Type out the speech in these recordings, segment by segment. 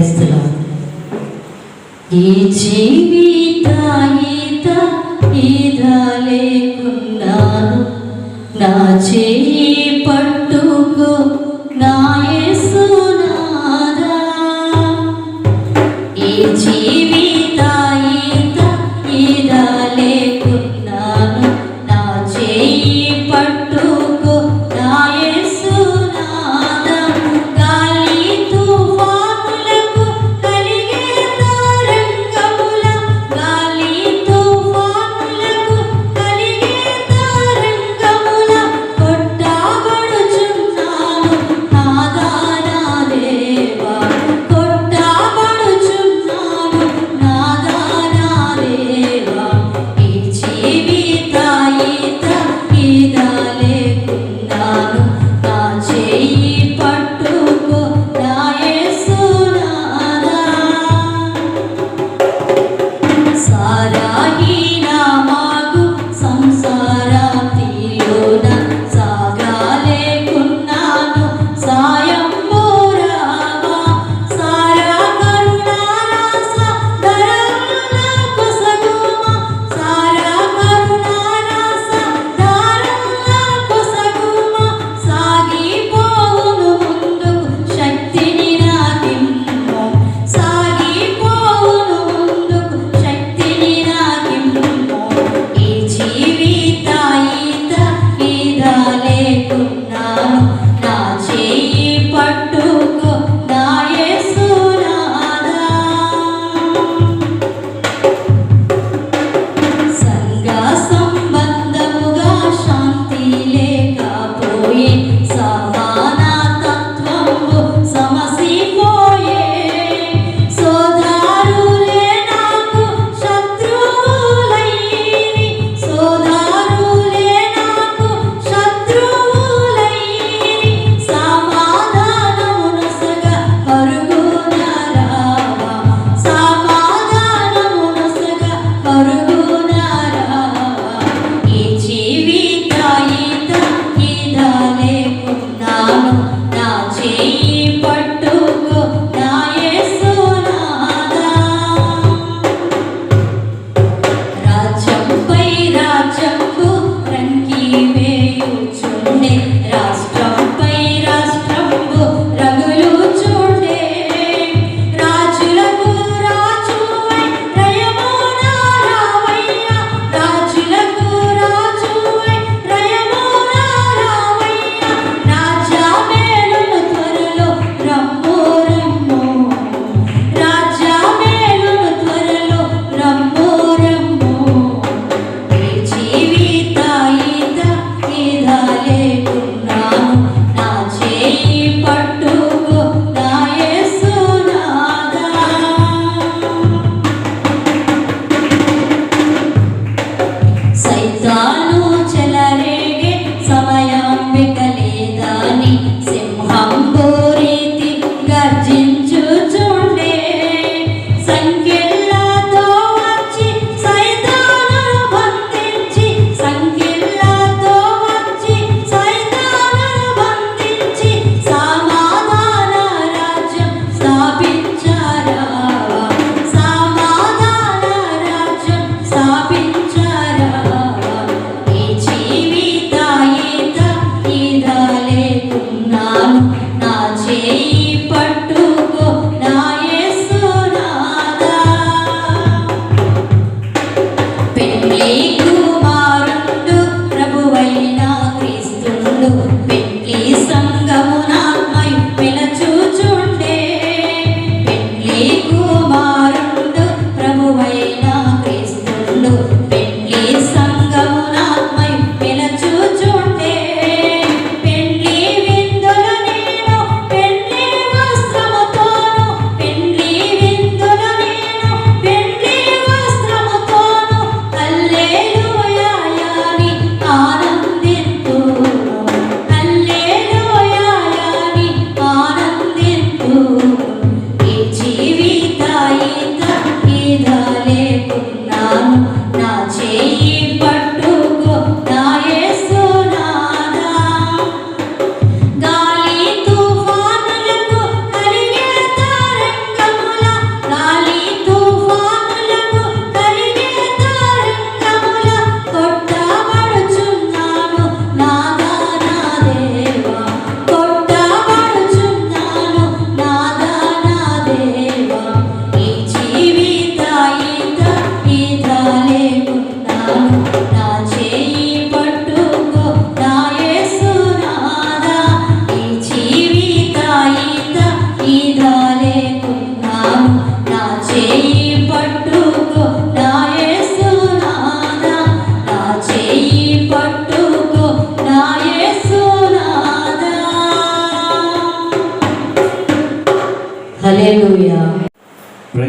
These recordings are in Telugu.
క్రైస్తవులు ఈ జీవిత ఈద లేకున్నాను నా చేయి పట్టుకో నా యేసునాథా ఈ జీవిత ఈద లేకున్నాను నా చేయి పట్టుకో నా యేసునాథా గాలి తుఫానులకు కలిగే తరంగముల గాలి తుఫానులకు కలిగే తరంగముల కొట్టబడిన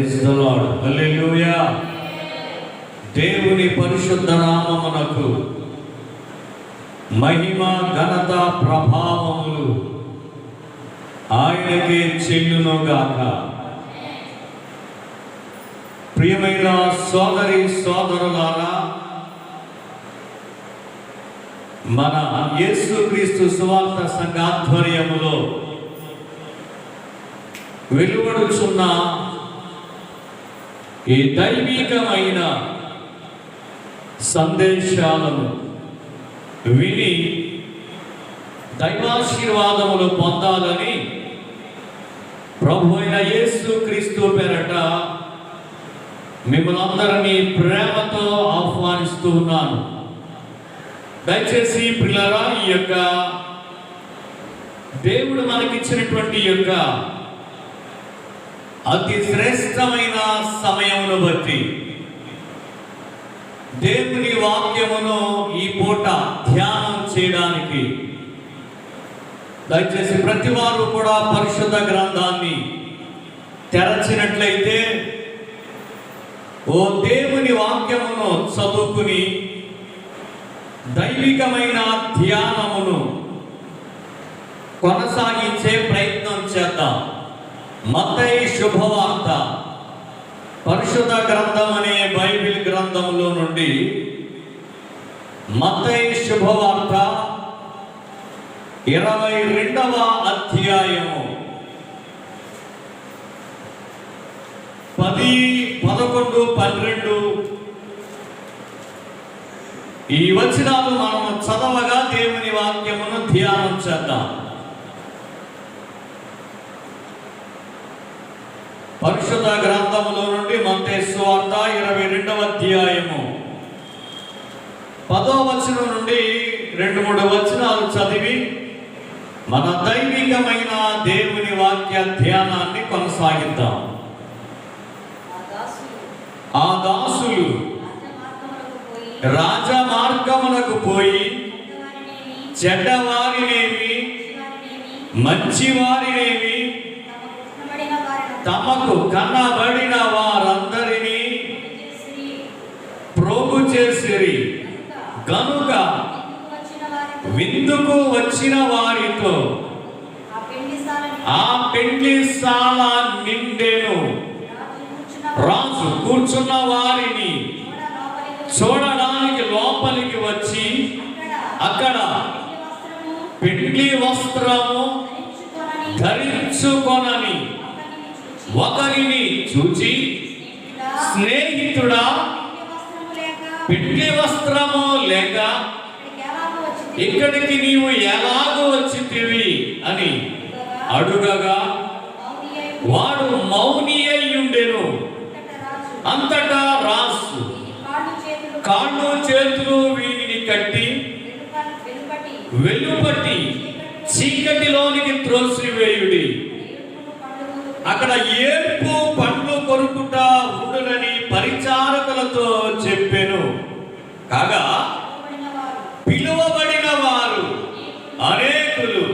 ప్రైజ్ ది లార్డ్. హల్లెలూయా. దేవుని పరిశుద్ధ నామమునకు మహిమ, ఘనత, ప్రభావములు ఆయనకే చెల్లునుగాక. ప్రియమైన సోదరి సోదరులారా, మన యేసుక్రీస్తు సువార్త సంఘ ఆధ్వర్యములో వెలువడుచున్న ఈ దైవికమైన సందేశాలను విని దైవాశీర్వాదములు పొందాలని ప్రభు అయిన యేసుక్రీస్తు పేరట మిమ్మల్ని అందరినీ ప్రేమతో ఆహ్వానిస్తూ ఉన్నాను. దయచేసి ప్రియులారా, ఈ యొక్క దేవుడు మనకిచ్చినటువంటి యొక్క అతి శ్రేష్టమైన సమయమును బట్టి దేవుని వాక్యమును ఈ పూట ధ్యానం చేయడానికి దయచేసి ప్రతి వారు కూడా పరిశుద్ధ గ్రంథాన్ని తెరచినట్లయితే ఓ దేవుని వాక్యమును చదువుకుని దైవికమైన ధ్యానమును కొనసాగించే ప్రయత్నం చేద్దాం. మత్తయి శుభవార్త పరిశుద్ధ గ్రంథం అనే బైబిల్ గ్రంథంలో నుండి మత్తయి శుభవార్త 22వ అధ్యాయము 10, 11, 12 ఈ వచనాలు మనం చదవగా దేవుని వాక్యమును ధ్యానం చేద్దాం. పరిశుద్ధ గ్రంథములో నుండి మత్తయి సువార్త 22వ అధ్యాయము 10వ వచనం నుండి 2-3 వచనాలు చదివి మన దైవికమైన దేవుని వాక్య ధ్యానాన్ని కొనసాగిద్దాం. ఆ దాసులు రాజమార్గమునకు పోయి చెడ్డవారినేమి మంచివారినేమి తమకు కనబడిన వారందరినీ ప్రోగు చేసిరి. గనుక విందుకు వచ్చిన వారితో ఆ పెండ్లిశాల నిండెను. రాజు కూర్చున్న వారిని చూడడానికి లోపలికి వచ్చి అక్కడ పెండ్లి వస్త్రము ధరించుకొనని ఒకరిని చూచి, స్నేహితుడా, పెండ్లి వస్త్రము లేక ఇక్కడికి నీవు ఎలాగో వచ్చితివి అని అడుగగా వాడు మౌని అయ్యుండెను. అంతటా రాజు కాళ్ళు చేతులు వీరిని కట్టి వెలుపటి చీకటిలోనికి త్రోసివేయుడి. అక్కడ ఏర్పు పండ్లు కొరుకుట ఉండునని పరిచారకులతో చెప్పెను. కాగా పిలువబడిన వారు అనేకులు,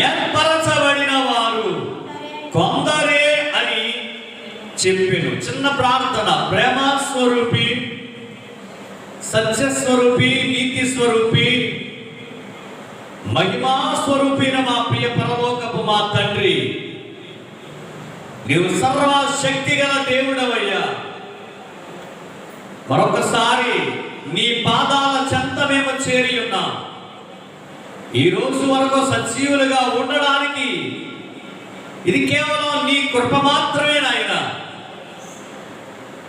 ఏర్పరచబడిన వారు కొందరే అని చెప్పెను. చిన్న ప్రార్థన. ప్రేమ స్వరూపి, సత్యస్వరూపి, నీతి స్వరూపి, మహిమా స్వరూపిన మా ప్రియ పరలోకపు మా తండ్రి, నీవు సర్వశక్తి గల దేవుడవయ్యా. మరొకసారి నీ పాదాల చెంత మేము చేరి ఉన్నాం. ఈ రోజు వరకు సజీవులుగా ఉండడానికి ఇది కేవలం నీ కృప మాత్రమే నాయన.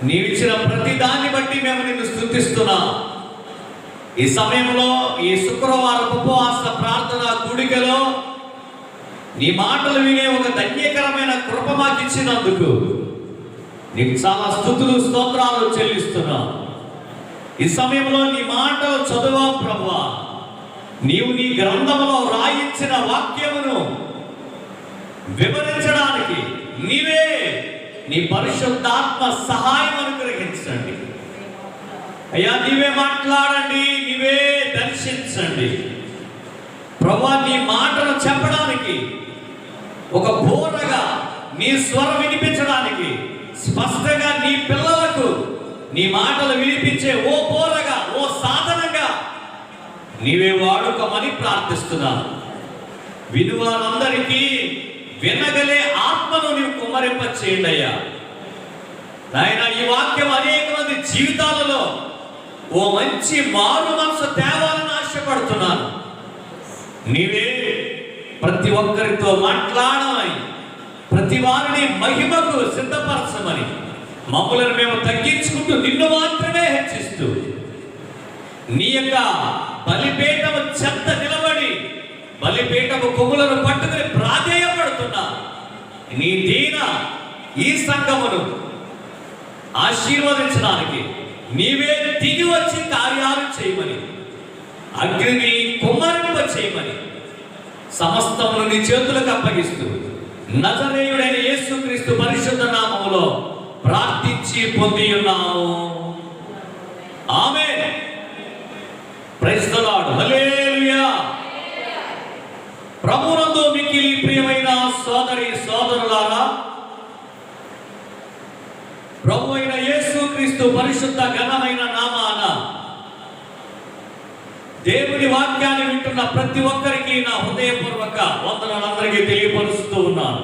నీవిచ్చిన ప్రతి దాన్ని బట్టి మేము నిన్ను స్తుతిస్తున్నాం. ఈ సమయంలో ఈ శుక్రవారం ఉపవాస ప్రార్థన కూడికలో నీ మాటలు వినే ఒక ధన్యకరమైన కృప మాకు ఇచ్చినందుకు నీకు చాలా స్తుతులు స్తోత్రాలు చెల్లిస్తున్నాం. ఈ సమయంలో నీ మాటలు చదువా ప్రభువా. నీవు నీ గ్రంథంలో రాయించిన వాక్యమును వివరించడానికి నీవే నీ పరిశుద్ధాత్మ సహాయం అనుగ్రహించండి అయ్యా. నీవే మాట్లాడండి, నీవే దర్శించండి ప్రభువా. నీ మాటలు చెప్పడానికి, ఒక బోరగా నీ స్వరం వినిపించడానికి స్పష్టంగా నీ పిల్లలకు నీ మాటలు వినిపించే ఓ పోరగా, ఓ సాధనంగా నీవే వాడుకోమని ప్రార్థిస్తున్నాను. వినువారందరికీ వినగలే ఆత్మను నీవు కుమ్మరింప చేయండి అయ్యా. నాయన, ఈ వాక్యం అనేక మంది జీవితాలలో ఓ మంచి మారు మనసు తేవాలని ఆశపడుతున్నాను. నీవే ప్రతి ఒక్కరితో మాట్లాడమని, ప్రతి వారిని మహిమకు సిద్ధపరచమని, మమ్మలను మేము తగ్గించుకుంటూ నిన్ను మాత్రమే హెచ్చిస్తూ నీ యొక్క బలిపీఠము చెత్త నిలబడి బలిపీఠము కొమ్ములను పట్టుకుని ప్రాధేయపడుతున్నా నీ దీన ఈ సంఘమును ఆశీర్వదించడానికి నీవే దిగి వచ్చి కార్యాలు చేయమని, అగ్నిని కుమ్మరింప చేయమని సమస్తమును నీ చేతులకు అప్పగిస్తూ నజరేయుడైన యేసుక్రీస్తు పరిశుద్ధ నామములో ప్రార్థించి పొంది ఉన్నాము. Amen. Praise the lord. Hallelujah. ప్రభువునందు మిక్కిలి ప్రియమైన సోదరి సోదరులారా, ప్రభు అయిన యేసుక్రీస్తు పరిశుద్ధ ఘనమైన నామాన దేవుని వాక్యాన్ని వింటున్న ప్రతి ఒక్కరికి నా హృదయపూర్వక వందనాలందరికీ తెలియపరుస్తూ ఉన్నాను.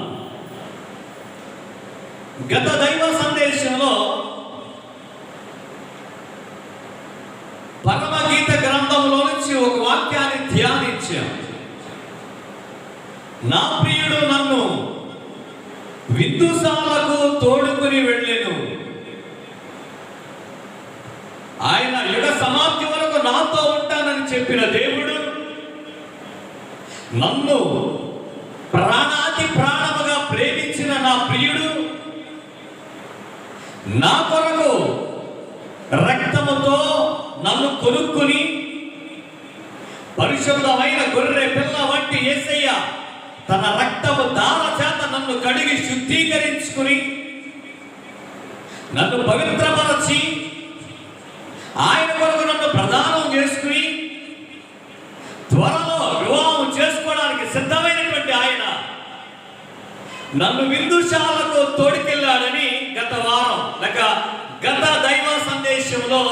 గత దైవ సందేశంలో పరమగీత గ్రంథంలో నుంచి ఒక వాక్యాన్ని ధ్యానించాం. నా ప్రియుడు నన్ను విందుశాలకు తోడుకుని వెళ్ళెను, ఆయన యుగ సమాప్తి వరకు నాతో ఉంటానని చెప్పిన దేవుడు నన్ను ప్రాణాతి ప్రాణముగా ప్రేమించిన నా ప్రియుడు నా కొరకు రక్తముతో నన్ను కొనుక్కుని పరిశుద్ధమైన గొర్రె పిల్ల వంటి యేసయ్య తన రక్తము దార చేత నన్ను కడిగి శుద్ధీకరించుకుని నన్ను పవిత్రపరచి ఆయన కొరకు నన్ను ప్రదానం చేసుకుని త్వరలో వివాహం చేసుకోవడానికి సిద్ధమైనటువంటి ఆయన నన్ను విందుశాలకు తోడుకెళ్ళాడని గత వారం లేక గత దైవ సందేశంలో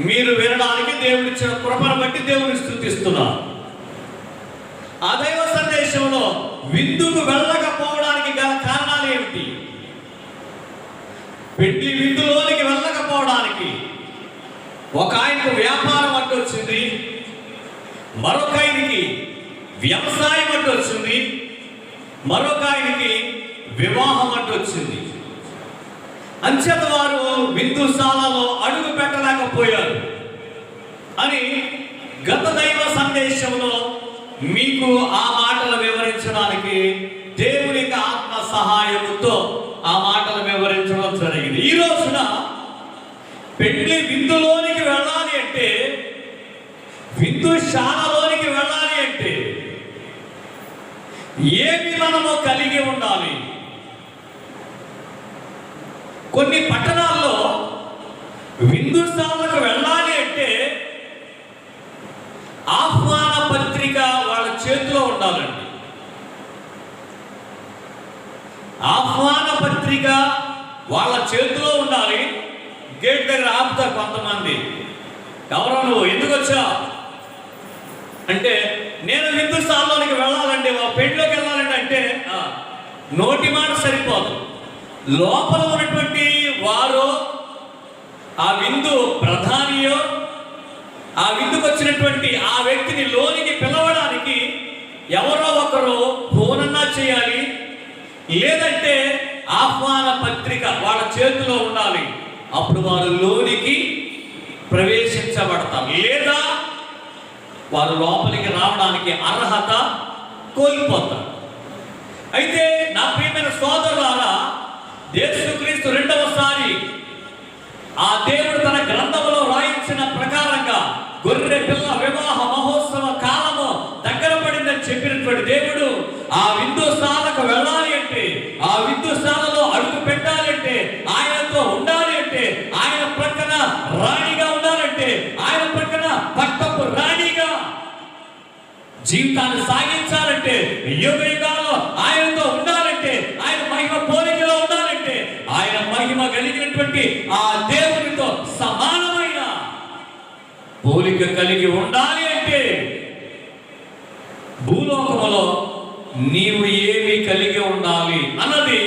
మీరు వినడానికి దేవుడిచ్చిన కృపను బట్టి దేవుని స్తుతిస్తున్నాను. ఆ దైవ సందేశంలో విందుకు వెళ్ళకపోవడానికి గల కారణాలు ఏమిటి? పెళ్లి విందులోనికి వెళ్ళకపోవడానికి ఒక ఆయనకు వ్యాపారం అడ్డు వచ్చింది, మరొక ఆయనకి వ్యవసాయం అడ్డు వచ్చింది, మరొక ఆయనకి వివాహం అడ్డు వచ్చింది. అంచేత వారు విందుశాలలో అడుగు పెట్టలేకపోయారు అని గత దైవ సందేశంలో మీకు ఆ మాటలు వివరించడానికి దేవునికి ఆత్మ సహాయముతో ఆ మాటలు వివరించడం జరిగింది. ఈ రోజున పెళ్లి విందులోనికి వెళ్ళాలి అంటే, విందుశాలలోనికి వెళ్ళాలి అంటే ఏమి మనము కలిగి ఉండాలి? కొన్ని పట్టణాల్లో విందుశాలకు వెళ్ళాలి అంటే ఆహ్వాన పత్రిక వాళ్ళ చేతిలో ఉండాలండి. ఆహ్వాన పత్రిక వాళ్ళ చేతిలో ఉండాలి. గేట్ దగ్గర ఆపుతారు కొంతమంది. ఎవరో నువ్వు ఎందుకు వచ్చా అంటే, నేను విందుశాలలోనికి వెళ్ళాలండి, పెళ్లిలోకి వెళ్ళాలండి అంటే నోటి మాట సరిపోదు. లోపల ఉన్నటువంటి వారు, ఆ విందు ప్రధానియో ఆ విందుకు వచ్చినటువంటి ఆ వ్యక్తిని లోనికి పిలవడానికి ఎవరో ఒకరు ఫోనన్నా చేయాలి, లేదంటే ఆహ్వాన పత్రిక వాళ్ళ చేతిలో ఉండాలి. అప్పుడు వారు లోనికి ప్రవేశించబడతారు, లేదా వారు లోపలికి రావడానికి అర్హత కోల్పోతారు. అయితే నా ప్రియమైన సోదరులారా, యేసుక్రీస్తు రెండవసారి ఆ దేవుడు తన గ్రంథంలో రాయించిన ప్రకారంగా గొర్రె పిల్ల వివాహ మహోత్సవ కాలము దగ్గర పడిందని చెప్పినటువంటి దేవుడు ఆ విందుశాలకు వెళ్ళాలి అంటే, ఆ విందుశాలలో అడుగు పెట్టాలంటే, ఆయనతో ఉండాలి అంటే, ఆయన ప్రక్కన రాణిగా ఉండాలంటే, ఆయన ప్రక్కన పట్టపు రాణిగా జీవితాన్ని సాగించాలంటే, యుగ యుగాల్లో ఆయనతో ఉండాలంటే, ఆయన మహిమ పోలికలో ఉండాలంటే ఉన్నటువంటి ఆ దేవునితో సమానమైన పోలిక కలిగి ఉండాలి అంటే భూలోకములో నీవు ఏమి కలిగి ఉండాలి అన్నది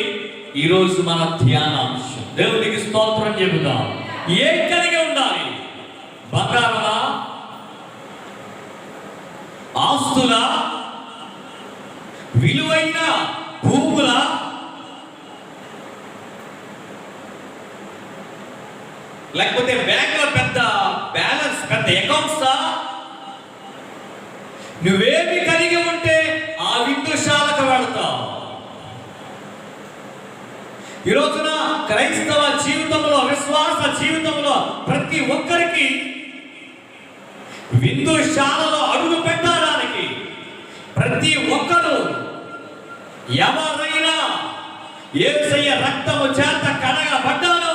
ఈరోజు మన ధ్యానాంశం. దేవునికి స్తోత్రం చెబుదాం. ఏం కలిగి ఉండాలి? బంగారమా, ఆస్తుల, విలువైన భూముల, లేకపోతే బ్యాంకులో పెద్ద బ్యాలెన్స్, పెద్ద అకౌంట్సా? నువ్వేమి కలిగి ఉంటే ఆ విందుశాలకు వెళ్తావు. ఈ రోజున క్రైస్తవ జీవితంలో, విశ్వాస జీవితంలో ప్రతి ఒక్కరికి విందుశాలలో అడుగు పెట్టడానికి ప్రతి ఒక్కరు ఎవరైనా యేసయ్య రక్తము చేత కడగబడ్డాను,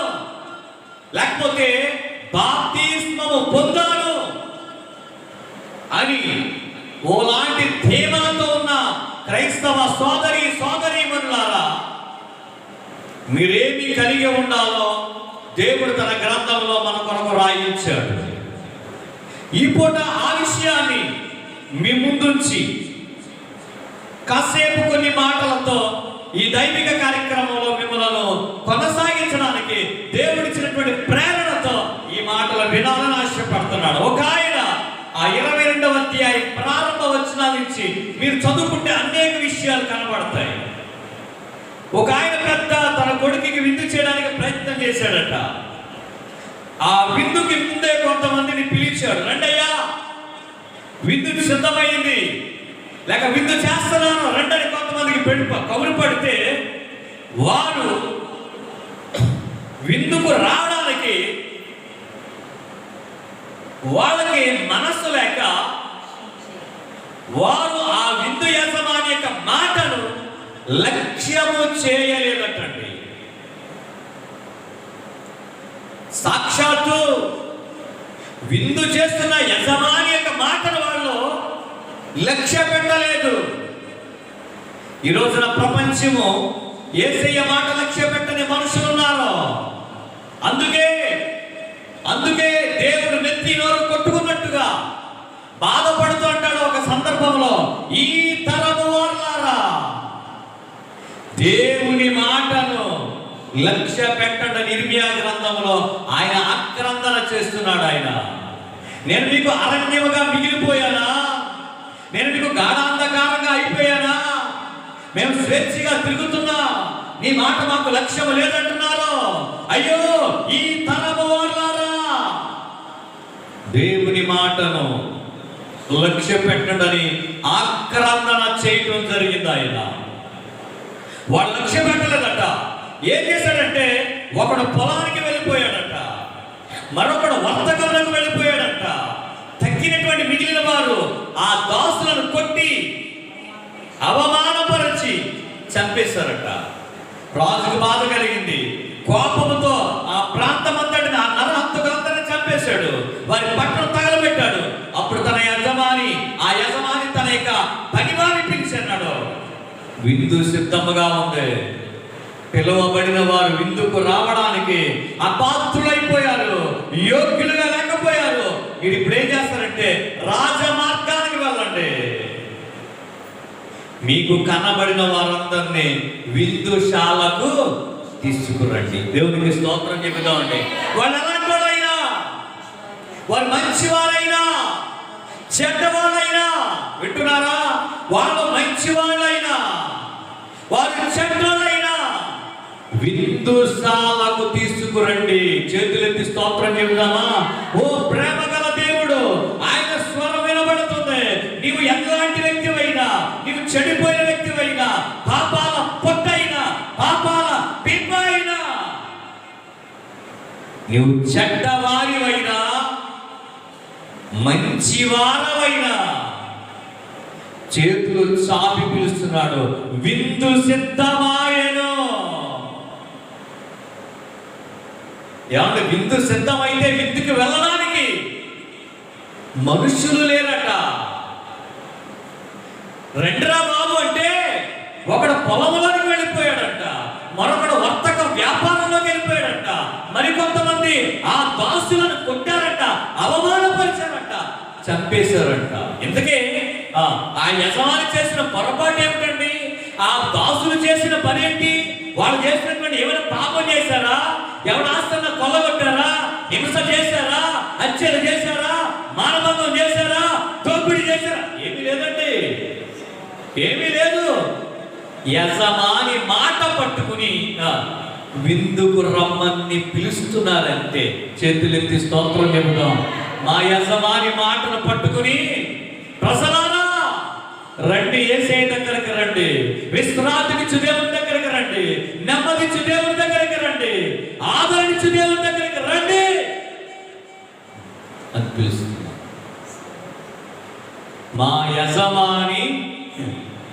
లేకపోతే బాప్తిస్మము పొందాను అని ఓలాంటి ధీమాతో ఉన్న క్రైస్తవ సోదరీమణులారా, మీరేమి కలిగి ఉండాలో దేవుడు తన గ్రంథంలో మన కొరకు రాయించాడు. ఈ పూట ఆ విషయాన్ని మీ ముందుంచి కాసేపు కొన్ని మాటలతో ఈ దైవిక కార్యక్రమంలో మిమ్మల్ని కొనసాగించడానికి దేవుడిచ్చినటువంటి ప్రేరణతో ఈ మాటలు వినాలని ఆశపడుతున్నాడు. ఒక ఆయన ఆ 22వ అధ్యాయం ప్రారంభ వచనాల నుంచి మీరు చదువుకుంటే అనేక విషయాలు కనబడతాయి. ఒక ఆయన పెద్ద తన కొడుకుకి విందు చేయడానికి ప్రయత్నం చేశాడట. ఆ విందుకి ముందే కొంతమందిని పిలిచాడు. రండయ్యా, విందుకు సిద్ధమైంది, లేక విందు చేస్తున్నాను రండని కొంతమందికి కబురు పడితే వారు విందుకు రావడానికి వాళ్ళకి మనస్సు లేక వారు ఆ విందు యజమాని యొక్క మాటను లక్ష్యము చేయలేదటండి. సాక్షాత్తు విందు చేస్తున్న యజమాని యొక్క మాటను వాళ్ళు లక్ష్య పెట్టలేదు. ఈ రోజున ప్రపంచము యేసయ్య మాట లక్ష్య పెట్టని మనుషులు ఉన్నారు. అందుకే దేవుడు నెత్తి నోరు కొట్టుకున్నట్టుగా బాధపడుతూ అంటాడు ఒక సందర్భంలో, ఈ తరము వారులారా దేవుని మాటను లక్ష్య పెట్టండి. ఇర్మియా గ్రంథంలో ఆయన ఆక్రందన చేస్తున్నాడు. ఆయన, నేను మీకు అరణ్యముగా మిగిలిపోయానా? నేను మీకు గాఢాంధకారంగా అయిపోయానా? మేము స్వేచ్ఛగా తిరుగుతున్నా, నీ మాట మాకు లక్ష్యం లేదంటున్నారు. అయ్యో ఈ తరము వారులారా, దేవుని మాటను లక్ష్య పెట్టండి ఆక్రందన చేయటం జరిగింది. ఆయన వాడు లక్ష్య పెట్టలేదట. ఏం చేశాడంటే, ఒకడు పొలానికి వెళ్ళిపోయాడట, మరొకడు వర్తకంలోకి వెళ్ళిపోయాడట. తక్కినటువంటి మిగిలిన వారు ఆ దాసులను కొట్టి అవమానపరిచి చంపేశారట. రాజుకు బాధ కలిగింది. కోపంతో ఆ ప్రాంతమంతటిని, ఆ నరహంతకులందరినీ చంపేశాడు. వారి పట్టణం తగలబెట్టాడు. అప్పుడు తన యజమాని తన యొక్క పనివారిని పిలిచాడు. విందు సిద్ధముగా ఉంది, పిలువబడిన వారు విందుకు రావడానికి అపాత్రులైపోయారు, యోగ్యులుగా లేకపోయారు. మీరు ఇప్పుడు ఏం చేస్తారంటే, రాజమార్గానికి వెళ్ళండి, మీకు కనబడిన వారందరినీ విందుశాలకు తీసుకురండి. దేవునికి స్తోత్రం చెబుదామండి. వాళ్ళు ఎలాంటి వాళ్ళైనా, వారు మంచివారైనా చెడ్డవాళ్ళైనా, వింటున్నారా? వాళ్ళు మంచివాళ్ళైనా వారు చెడ్డవాళ్ళైనా విందుశాలకు తీసుకురండి. చేతులెత్తి స్తోత్రం చెబుదామా? ఓ ప్రేమ గల దేవుడు, ఆయన స్వరం వినబడుతుంది. నీవు ఎలాంటి వ్యక్తివైనా, నీవు చెడిపోయిన వ్యక్తివైనా, పాపాల పొట్టైనా, పాపాల బిడ్డ అయినా, నీవు చెడ్డవారివైనా మంచివారవైనా, చేతులు చాపి పిలుస్తున్నాడు. విందు సిద్ధమాయెను. ఏమంటే విందు సిద్ధమైతే విందుకి వెళ్ళడానికి మనుషులు లేరట. రెండురా బాబు అంటే ఒకడు పొలంలోకి వెళ్ళిపోయాడంట, మరొకడు వర్తక వ్యాపారంలోకి వెళ్ళిపోయాడంట, మరి మంది ఆ దాసులను కొట్టారంట, అవమానపరిచారంట, చంపేశారంట. ఇంతకే ఆ యజమాని చేసిన పొరపాటు ఏమిటండి? ఆ దాసులు చేసిన పని ఏంటి? వాళ్ళు చేసినటువంటి ఏమైనా పాపం చేశారా? ఎవరి ఆస్తున్న కొల్లగొట్టారా? హింస చేశారా? హత్యలు చేశారా? మానభంగం చేశారా? దోపిడీ చేశారా? ఏమీ లేదండి, ఏమీ లేదు. యజమాని మాట పట్టుకుని విందుకు రమ్మని పిలుస్తున్నారంటే చేతులెత్తి స్తోత్రం చెబుదాం. మా యజమాని మాటను పట్టుకుని, ప్రజలారా రండి, యేసయ్య దగ్గరికి రండి, విశ్రాంతినిచ్చు దేవుని దగ్గరికి రండి, నెమ్మదిచ్చు దేవుని దగ్గరికి రండి, ఆదరణిచ్చు దేవుని దగ్గరికి రండి అని పిలుస్తున్నా. మా యజమాని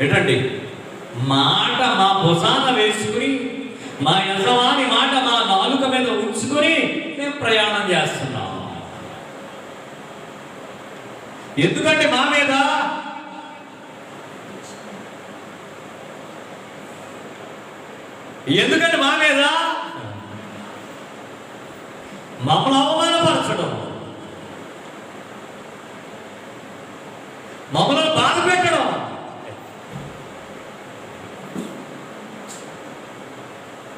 ఏంటండి మాట మా భుజాన వేసుకుని, మా యజమాని మాట మా నాలుక మీద ఉంచుకొని మేము ప్రయాణం చేస్తున్నాం. ఎందుకంటే మా మీద మమ్మల్ని అవమానపరచడం, మమ్మల్ని బాధ పెట్టడం,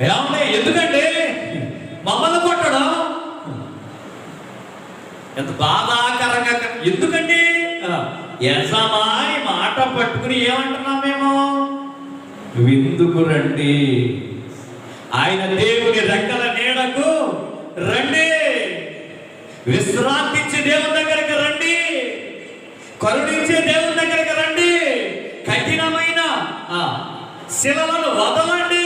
ఏమంటే ఎందుకంటే మమ్మల్ని కొట్టడం ఎంత బాధాకరంగా. ఎందుకండి యజమాని మాట పట్టుకుని ఏమంటున్నాం మేము? విందుకు రండి, ఆయన దేవుని రెక్కల నీడకు రండి, విశ్రాంతించే దేవుని దగ్గరికి రండి, కరుణించే దేవుని దగ్గరికి రండి, కఠినమైన శిలలను వదలండి,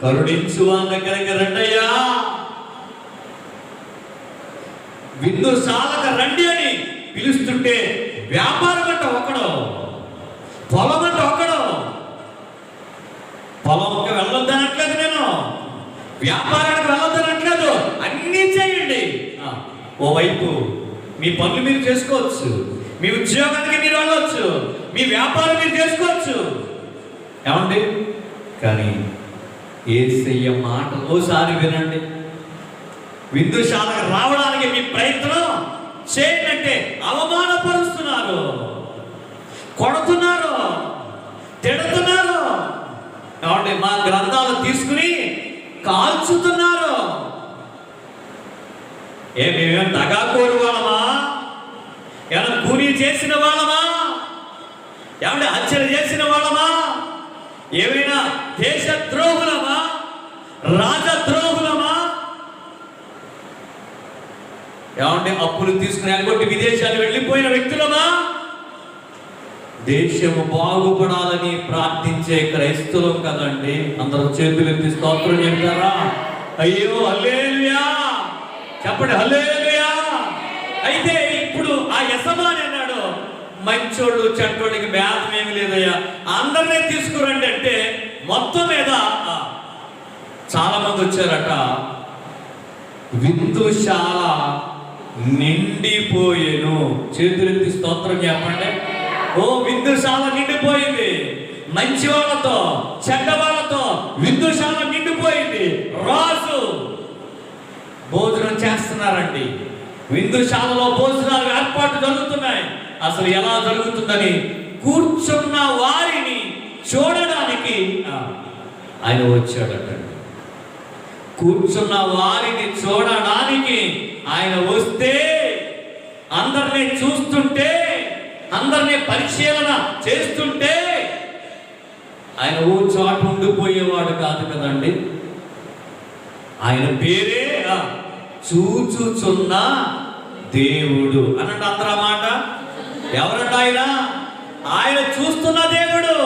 కరుణించు వాళ్ళ దగ్గరికి రండయ్యా, విందుశాలకు రండి అని పిలుస్తుంటే వ్యాపారం అంటే ఒకడు, పొలం అంటే ఒకడు. పొలంకి వెళ్ళొద్దనట్లేదు, నేను వ్యాపారానికి వెళ్ళొద్దనట్లేదు, అన్నీ చేయండి. ఓవైపు మీ పనులు మీరు చేసుకోవచ్చు, మీ ఉద్యోగానికి మీరు వెళ్ళవచ్చు, మీ వ్యాపారం మీరు చేసుకోవచ్చు, ఏమండి. కానీ యేసయ్య మాట ఓసారి వినండి. విందుశాలకు రావడానికి మీ ప్రయత్నం చేయనంటే అవమానపరుస్తున్నారు, కొడుతున్నారు, తిడుతున్నారు, కాబట్టి మా గ్రంథాలు తీసుకుని కాల్చుతున్నారు. మేమేం దగాకోరు వాళ్ళమా? ఏమైనా కూలీ చేసిన వాళ్ళమా? ఏమంటే హత్యలు చేసిన వాళ్ళమా? ఏమైనా దేశద్రోహులమా? రాజద్రోహులమా? ఏమంటే అప్పులు తీసుకుని ఎగ్గొట్టి విదేశాలు వెళ్ళిపోయిన వ్యక్తులమా? దేశము బాగుపడాలని ప్రార్థించే క్రైస్తవులం కదండి. అందరూ చేతులెత్తి స్తోత్రం చెప్తారా? అయ్యో హల్లెలూయా చెప్పండి, హల్లెలూయా. అయితే ఇప్పుడు ఆ యజమాని అన్నాడు, మంచోళ్ళు చెడ్డోళ్ళకి భేదం ఏమి లేదయ్యా, అందరినీ తీసుకురండి అంటే మొత్తం మీద చాలా మంది వచ్చారట. విందుశాల నిండిపోయేను. చేతులెత్తి స్తోత్రం చెప్పండి. ఓ విందుశాల నిండిపోయింది, మంచి వాళ్ళతో చెడ్డ వాళ్ళతో విందుశాల నిండిపోయింది. రాజు భోజనం చేస్తున్నారండి, విందుశాలలో భోజనాలు ఏర్పాటు జరుగుతున్నాయి. అసలు ఎలా జరుగుతుందని కూర్చున్న వారిని చూడడానికి ఆయన వచ్చాడటండి. కూర్చున్న వారిని చూడడానికి ఆయన వస్తే, అందరినీ చూస్తుంటే, అందరినీ పరిశీలన చేస్తుంటే ఆయన ఓ చోట ఉండిపోయేవాడు కాదు కదండి. ఆయన పేరే చూచుచున్న దేవుడు అనండి అందరూ మాట. ఎవరంట ఆయన? ఆయన చూస్తున్న దేవుడు.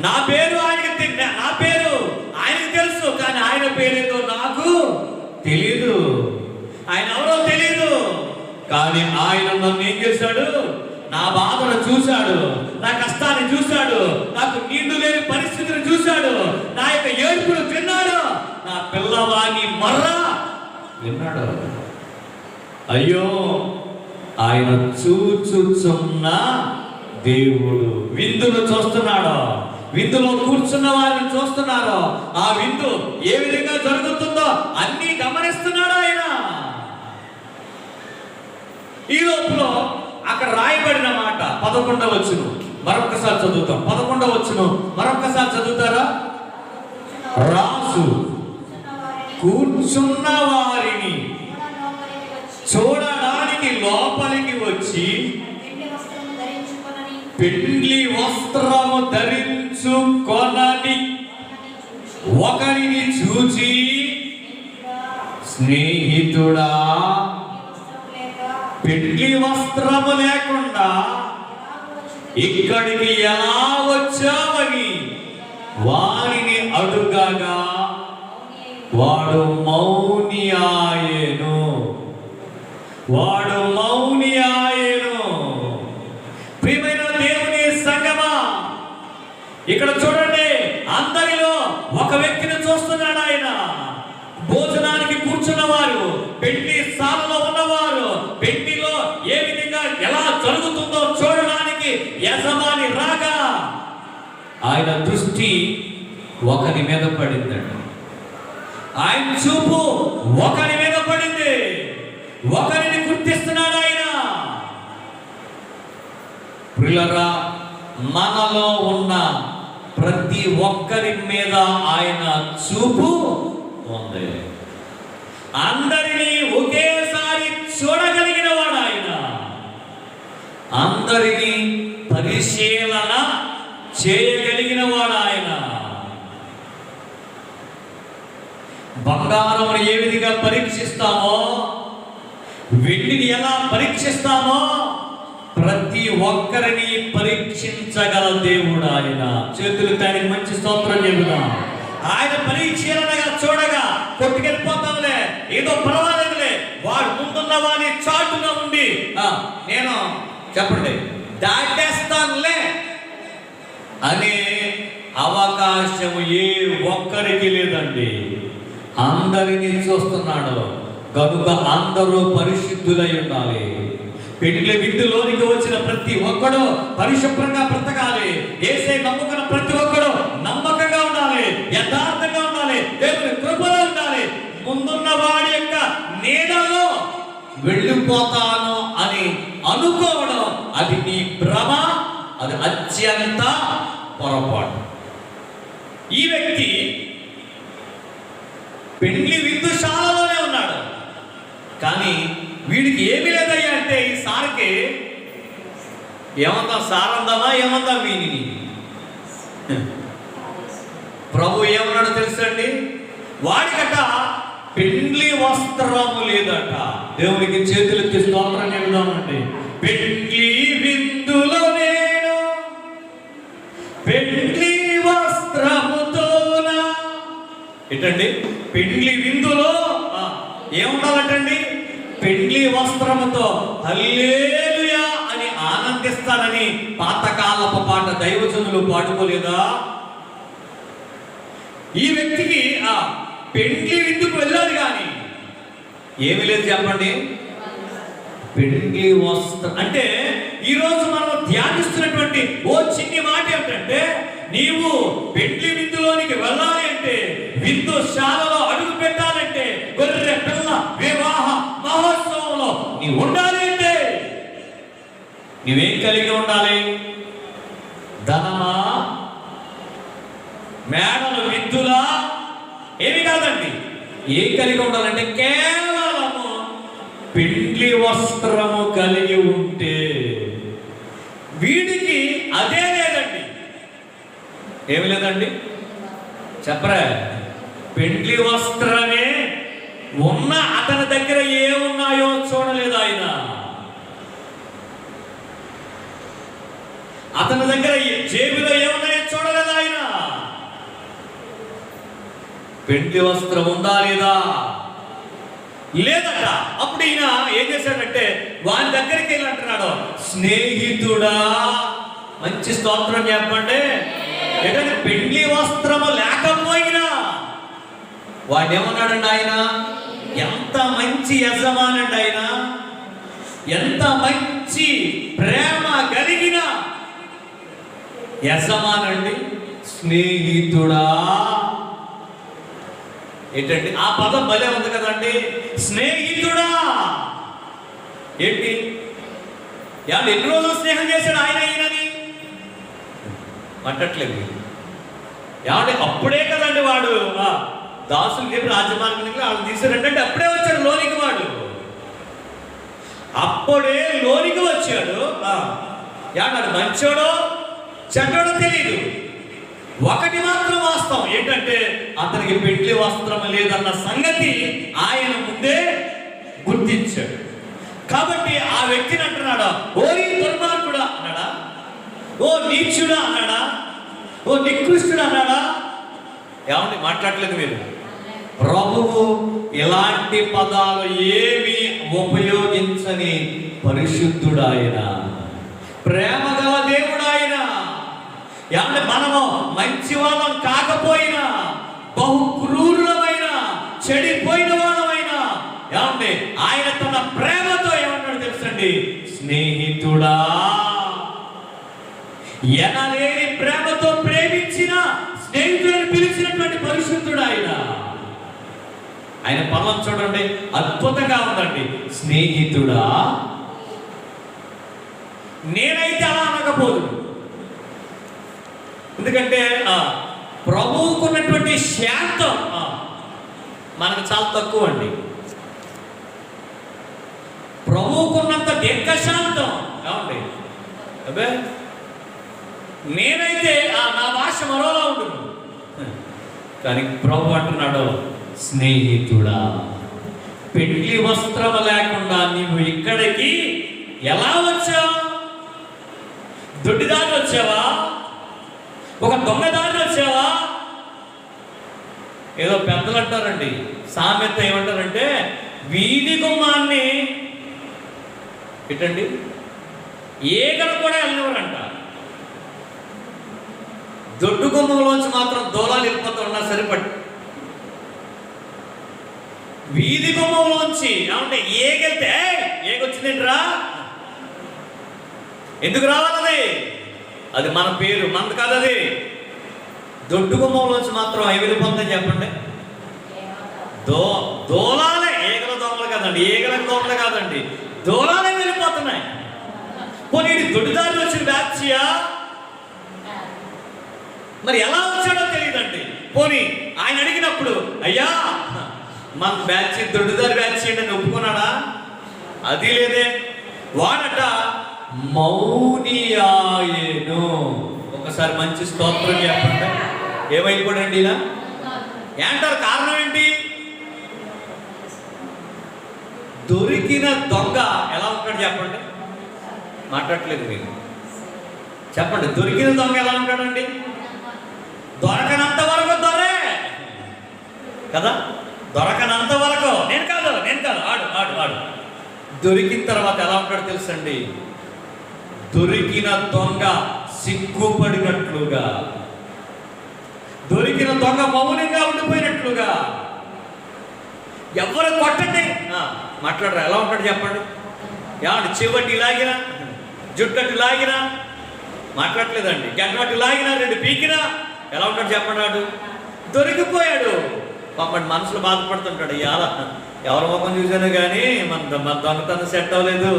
నా పేరు ఆయనకి తెలుసు, కానీ ఆయన పేరేదో నాకు తెలీదు, ఆయన ఎవరో తెలీదు. కానీ ఆయన నన్ను ఏం చేశాడు? నా బాధను చూశాడు, నా కష్టాన్ని చూశాడు, నాకు నీళ్లు లేని పరిస్థితిని చూశాడు, నా యొక్క ఏడుపును విన్నాడు, నా పిల్లవాని మర్ర విన్నాడు. అయ్యో, ఆయన చూచుచున్న దేవుడు విందును చూస్తున్నాడు. విందులో కూర్చున్న వారిని చూస్తున్నారో ఆ విందు ఏ విధంగా జరుగుతుందో అన్ని గమనిస్తున్నాడు ఆయన. ఈ లోపల అక్కడ రాయబడిన మాట 11వ వచనం మరొకసారి చదువుతాం. 11వ వచనం మరొకసారి చదువుతారా? రాజు కూర్చున్న వారిని చూడడానికి లోపలికి వచ్చి పెండ్లి వస్త్రము ధరించుకొనని ఒకరిని చూచి, స్నేహితుడా, పెండ్లి వస్త్రము లేకుండా ఇక్కడికి ఎలా వచ్చావని వారిని అడుగగా వాడు మౌని ఆయెను. వాడు మౌని ఆయెను. ప్రియమైన దేవుని సంగమా, ఇక్కడ చూడండి, అందరిలో ఒక వ్యక్తిని చూస్తున్నాడు ఆయన. భోజనానికి కూర్చున్నవారు, పెండ్లి సాలలో ఉన్నవారు, పెండ్లిలో ఏ విధంగా ఎలా జరుగుతుందో చూడడానికి యజమాని రాగా ఆయన దృష్టి ఒకరి మీద పడిందండి. ఆయన చూపు ఒకరి మీద పడింది. ఒకరిని గుర్తిస్తున్నాడు ఆయన. ప్రియులారా, మనలో ఉన్న ప్రతి ఒక్కరి మీద ఆయన చూపు ఉంది. అందరినీ ఒకేసారి చూడగలిగిన వాడు ఆయన. అందరినీ పరిశీలన చేయగలిగిన వాడు ఆయన. బంగారమును ఏ విధంగా పరీక్షిస్తామో, వెండిని ఎలా పరీక్షిస్తామో, ప్రతి ఒక్కరిని పరీక్షించగల దేవుడు ఆయన. చేతులు దానికి మంచి స్తోత్రం చెబుదాం. ఆయన పరిశీలనగా చూడగా కొట్టుకెళ్ళిపోతాంలే, ఏదో పర్వాలేదులే, వాడు ముందున్న వాడిని చాటుగా ఉండి నేను చెప్పండి దాటేస్తానులే అనే అవకాశం ఏ ఒక్కరికి లేదండి. అందరినీ చూస్తున్నాడు కనుక అందరూ పరిశుద్ధులై ఉండాలి. పెండ్లి విందులోనికి వచ్చిన ప్రతి ఒక్కడు పరిశుభ్రంగా బ్రతకాలి. యేసే నమ్ముకున్న ప్రతి ఒక్కడు నమ్మకంగా ఉండాలి, యథార్థంగా ఉండాలి, దేవుని కృపలో ఉండాలి. ముందున్న వాడి యొక్క నీడలో వెళ్ళిపోతాను అని అనుకోవడం అది నీ భ్రమ, అది అత్యంత పొరపాటు. ఈ వ్యక్తి పెండ్లి విందుశాలలోనే ఉన్నాడు, కానీ వీడికి ఏమి లేదయ్యా అంటే ఈ సార్కి ఏమందాం, సారందామా ఏమందాం వీడిని. ప్రభు ఏమన్నాడు తెలుసండి, వాడికట పెండ్లి వస్త్రము లేదట. దేవునికి చేతులెత్తి స్తోత్రం చెబుదామండి. పెండ్లి విందులో నేను పెండ్లి వస్త్రముతోనా. ఏంటండి పెండ్లి విందులో ఏముండాలంటండి? పెండ్లి వస్త్రముతో హల్లెలూయా అని ఆనందిస్తానని పాతకాలపు పాట దైవజనులు పాడుకోలేదా? ఈ వ్యక్తికి ఆ పెండ్లి విందుకు వెళ్ళాడు, కానీ ఏమి లేదు చెప్పండి. పెండ్లి వస్త్రం అంటే ఈరోజు మనం ధ్యానిస్తున్నటువంటి ఓ చిన్ని మాట ఏమిటంటే, నీవు పెండ్లి విందులోనికి వెళ్ళాలి అంటే, విందుశాలలో అడుగు పెట్టాలంటే, గొర్రె పిల్ల వివాహ మహోత్సవంలో నీవు ఉండాలి అంటే నీవేం కలిగి ఉండాలి? ధనమా, మేడలు, విద్దులా, ఏమి కాదండి. ఏం కలిగి ఉండాలంటే కేవలము పెండ్లి వస్త్రము కలిగి ఉంటే. వీడికి అదే లేదండి. ఏమి లేదండి చెప్పరా? పెండ్లి వస్త్రమే ఉన్న అతని దగ్గర ఏమున్నాయో చూడలేదు ఆయన. అతని దగ్గర జేబులో ఏమున్నాయో చూడలేదు ఆయన. పెండ్లి వస్త్రం ఉందా లేదా? లేదట. అప్పుడు ఈయన ఏం చేశాడంటే వాని దగ్గరికి వెళ్ళి అంటున్నాడు, స్నేహితుడా, మంచి స్తోత్రం చెప్పండి. ఏంటంటే పెండ్లి వస్త్రము లేకపోయినా వాడు ఏమన్నాడండి ఆయన? ఎంత మంచి యజమానండి ఆయన, ఎంత మంచి ప్రేమ కలిగిన యజమానండి. స్నేహితుడా. ఏంటండి ఆ పదం భలే ఉంది కదండి, స్నేహితుడా. ఏంటి ఎన్ని రోజులు స్నేహం చేశాడు ఆయన ఈయనని అంటట్లేదు ఏమంటే అప్పుడే కదండి వాడు దాసులు చెప్పి రాజమార్గానికి వాళ్ళు తీసారంటే అప్పుడే వచ్చాడు లోనికి, వాడు అప్పుడే లోనికి వచ్చాడు. ఏమన్నాడు, మంచోడో చెడ్డోడో తెలియదు. ఒకటి మాత్రం వాస్తవం ఏంటంటే అతనికి పెళ్లి వస్త్రం లేదన్న సంగతి ఆయన ముందే గుర్తించాడు. కాబట్టి ఆ వ్యక్తిని అంటున్నాడా, ఓ ఈ దుర్మార్గుడా అన్నాడా, ఓ నీచుడా అన్నాడా, ఓ నికృష్టుడా అన్నాడా? ఏమండి మాట్లాడలేదు మీరు? ప్రభువు ఇలాంటి పదాలు ఏమి ఉపయోగించని పరిశుద్ధుడాయన, ప్రేమ గల దేవుడాయన. ఏమంటే మనము మంచి వాళ్ళం కాకపోయినా, బహు క్రూరులమైన చెడిపోయిన వాళ్ళమైనా, ఏమంటే ఆయన తన ప్రేమతో ఏమన్నాడు తెలుసండి, స్నేహితుడా. ఎనలేని ప్రేమతో ప్రేమించిన స్నేహితులను పిలిచినటువంటి పరిశుద్ధుడు ఆయన. ఆయన పదం చూడండి అద్భుతంగా ఉందండి, స్నేహితుడా. నేనైతే అలా అనకపోదు, ఎందుకంటే ప్రభువుకున్నటువంటి శాంతం మనకు చాలా తక్కువ అండి. ప్రభువుకున్నంత దీర్ఘశాంతం ఏమండి, అబ్బే నేనైతే నా భాష మరోలా ఉంటుంది. కానీ ప్రభు అంటున్నాడు, స్నేహితుడా, పెళ్లి వస్త్రం లేకుండా నీవు ఇక్కడికి ఎలా వచ్చావు? దొడ్డిదారి వచ్చావా? ఒక దొంగదారి వచ్చావా? ఏదో పెద్దలు అంటారండి సామెత, ఏమంటారంటే వీధి గుమ్మాన్ని ఏంటండి ఏగలు కూడా వెళ్ళినవారంట. దొడ్డు గుమ్మంలోంచి మాత్రం దూలాలు వెళ్ళిపోతూ ఉన్నా సరిపడి, వీధి గుమ్మంలోంచి ఏమంటే ఏగెళ్తే ఏగొచ్చిందేంట్రా, ఎందుకు రావాలది? అది మన పేరు, మనది కాదు అది. దొడ్డు గుమ్మంలోంచి మాత్రం అవి వెళ్ళిపోతాయి చెప్పండి. దోలాలే, ఏగల దోమలు కాదండి, ఏగల దోమలు కాదండి, దోలాలే వెళ్ళిపోతున్నాయి. పోనీ దొడ్డుదారి వచ్చిన బ్యాచ్యా, మరి ఎలా వచ్చాడో తెలియదండి. పోనీ ఆయన అడిగినప్పుడు అయ్యా మన బ్యాచ్ దొడ్డుదారి బ్యాచ్ అని ఒప్పుకున్నాడా? అది లేదే. వాడట మౌనియాయేను. ఒకసారి మంచి స్తోత్రం చెప్పండి. ఏమైపోయాడండి ఇలా ఏంటారు? కారణం ఏంటి? దొరికిన దొంగ ఎలా ఉంటాడు చెప్పండి? మాట్లాడట్లేదు మీరు చెప్పండి. దొరికిన దొంగ ఎలా ఉంటాడండి? దొరకనంత వరకు దొరే కదా, దొరకనంత వరకు నేను కాదు ఆడు ఆడు ఆడు. దొరికిన తర్వాత ఎలా ఉంటాడు తెలుసండి? దొరికిన దొంగ సిగ్గుపడినట్లుగా, దొరికిన దొంగ మౌనంగా ఉండిపోయినట్లుగా. ఎవరు కొట్టండి మాట్లాడరా, ఎలా ఉంటాడు చెప్పండి? ఏమంటే చెవట్టి లాగినా, జుట్టట్టు లాగినా మాట్లాడలేదండి, గంటవట్టి లాగినా, రెండు పీకినా ఎలా ఉంటాడు చెప్పండి? వాడు దొరికిపోయాడు. పాపం మనసులో బాధపడుతుంటాడు, ఇవాళ ఎవరి ముఖం చూసాను కానీ మన దొంగతనం సెట్ అవ్వలేదు,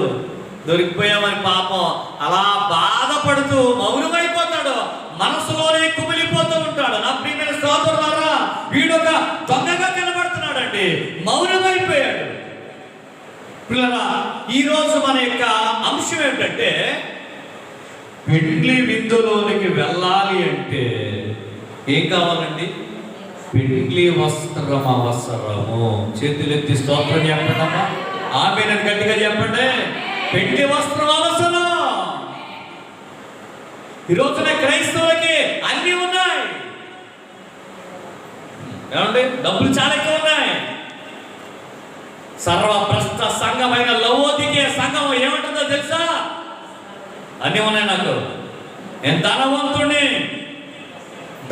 దొరికిపోయామని పాపం అలా బాధపడుతూ మౌనమైపోతాడు, మనసులోనే కుమిలిపోతూ ఉంటాడు. నా ప్రియమైన సోదరులారా, వీడొక దొంగగా కనబడుతున్నాడండి, మౌనమైపోయాడు. పిల్లరా, ఈరోజు మన యొక్క అంశం ఏంటంటే పెళ్లి విందులోనికి వెళ్ళాలి అంటే ఏం కావాలండి? పెళ్లి వస్త్రం అవసరము. చేతులెత్తి స్తోత్రం చెప్పండి అమ్మా, ఆమేనని గట్టిగా చెప్పండి. పెళ్లి వస్త్రం అవసరం. ఈ రోజున క్రైస్తవులకి అన్నీ ఉన్నాయి ఏమండి, డబ్బులు చాలా ఎక్కువ ఉన్నాయి. సర్వభ్రష్ట సంఘమైన లవోదికే సంఘం ఏమంటుందో తెలుసా? అన్నీ ఉన్నాయి నాకు, నేను ధనవంతుడిని,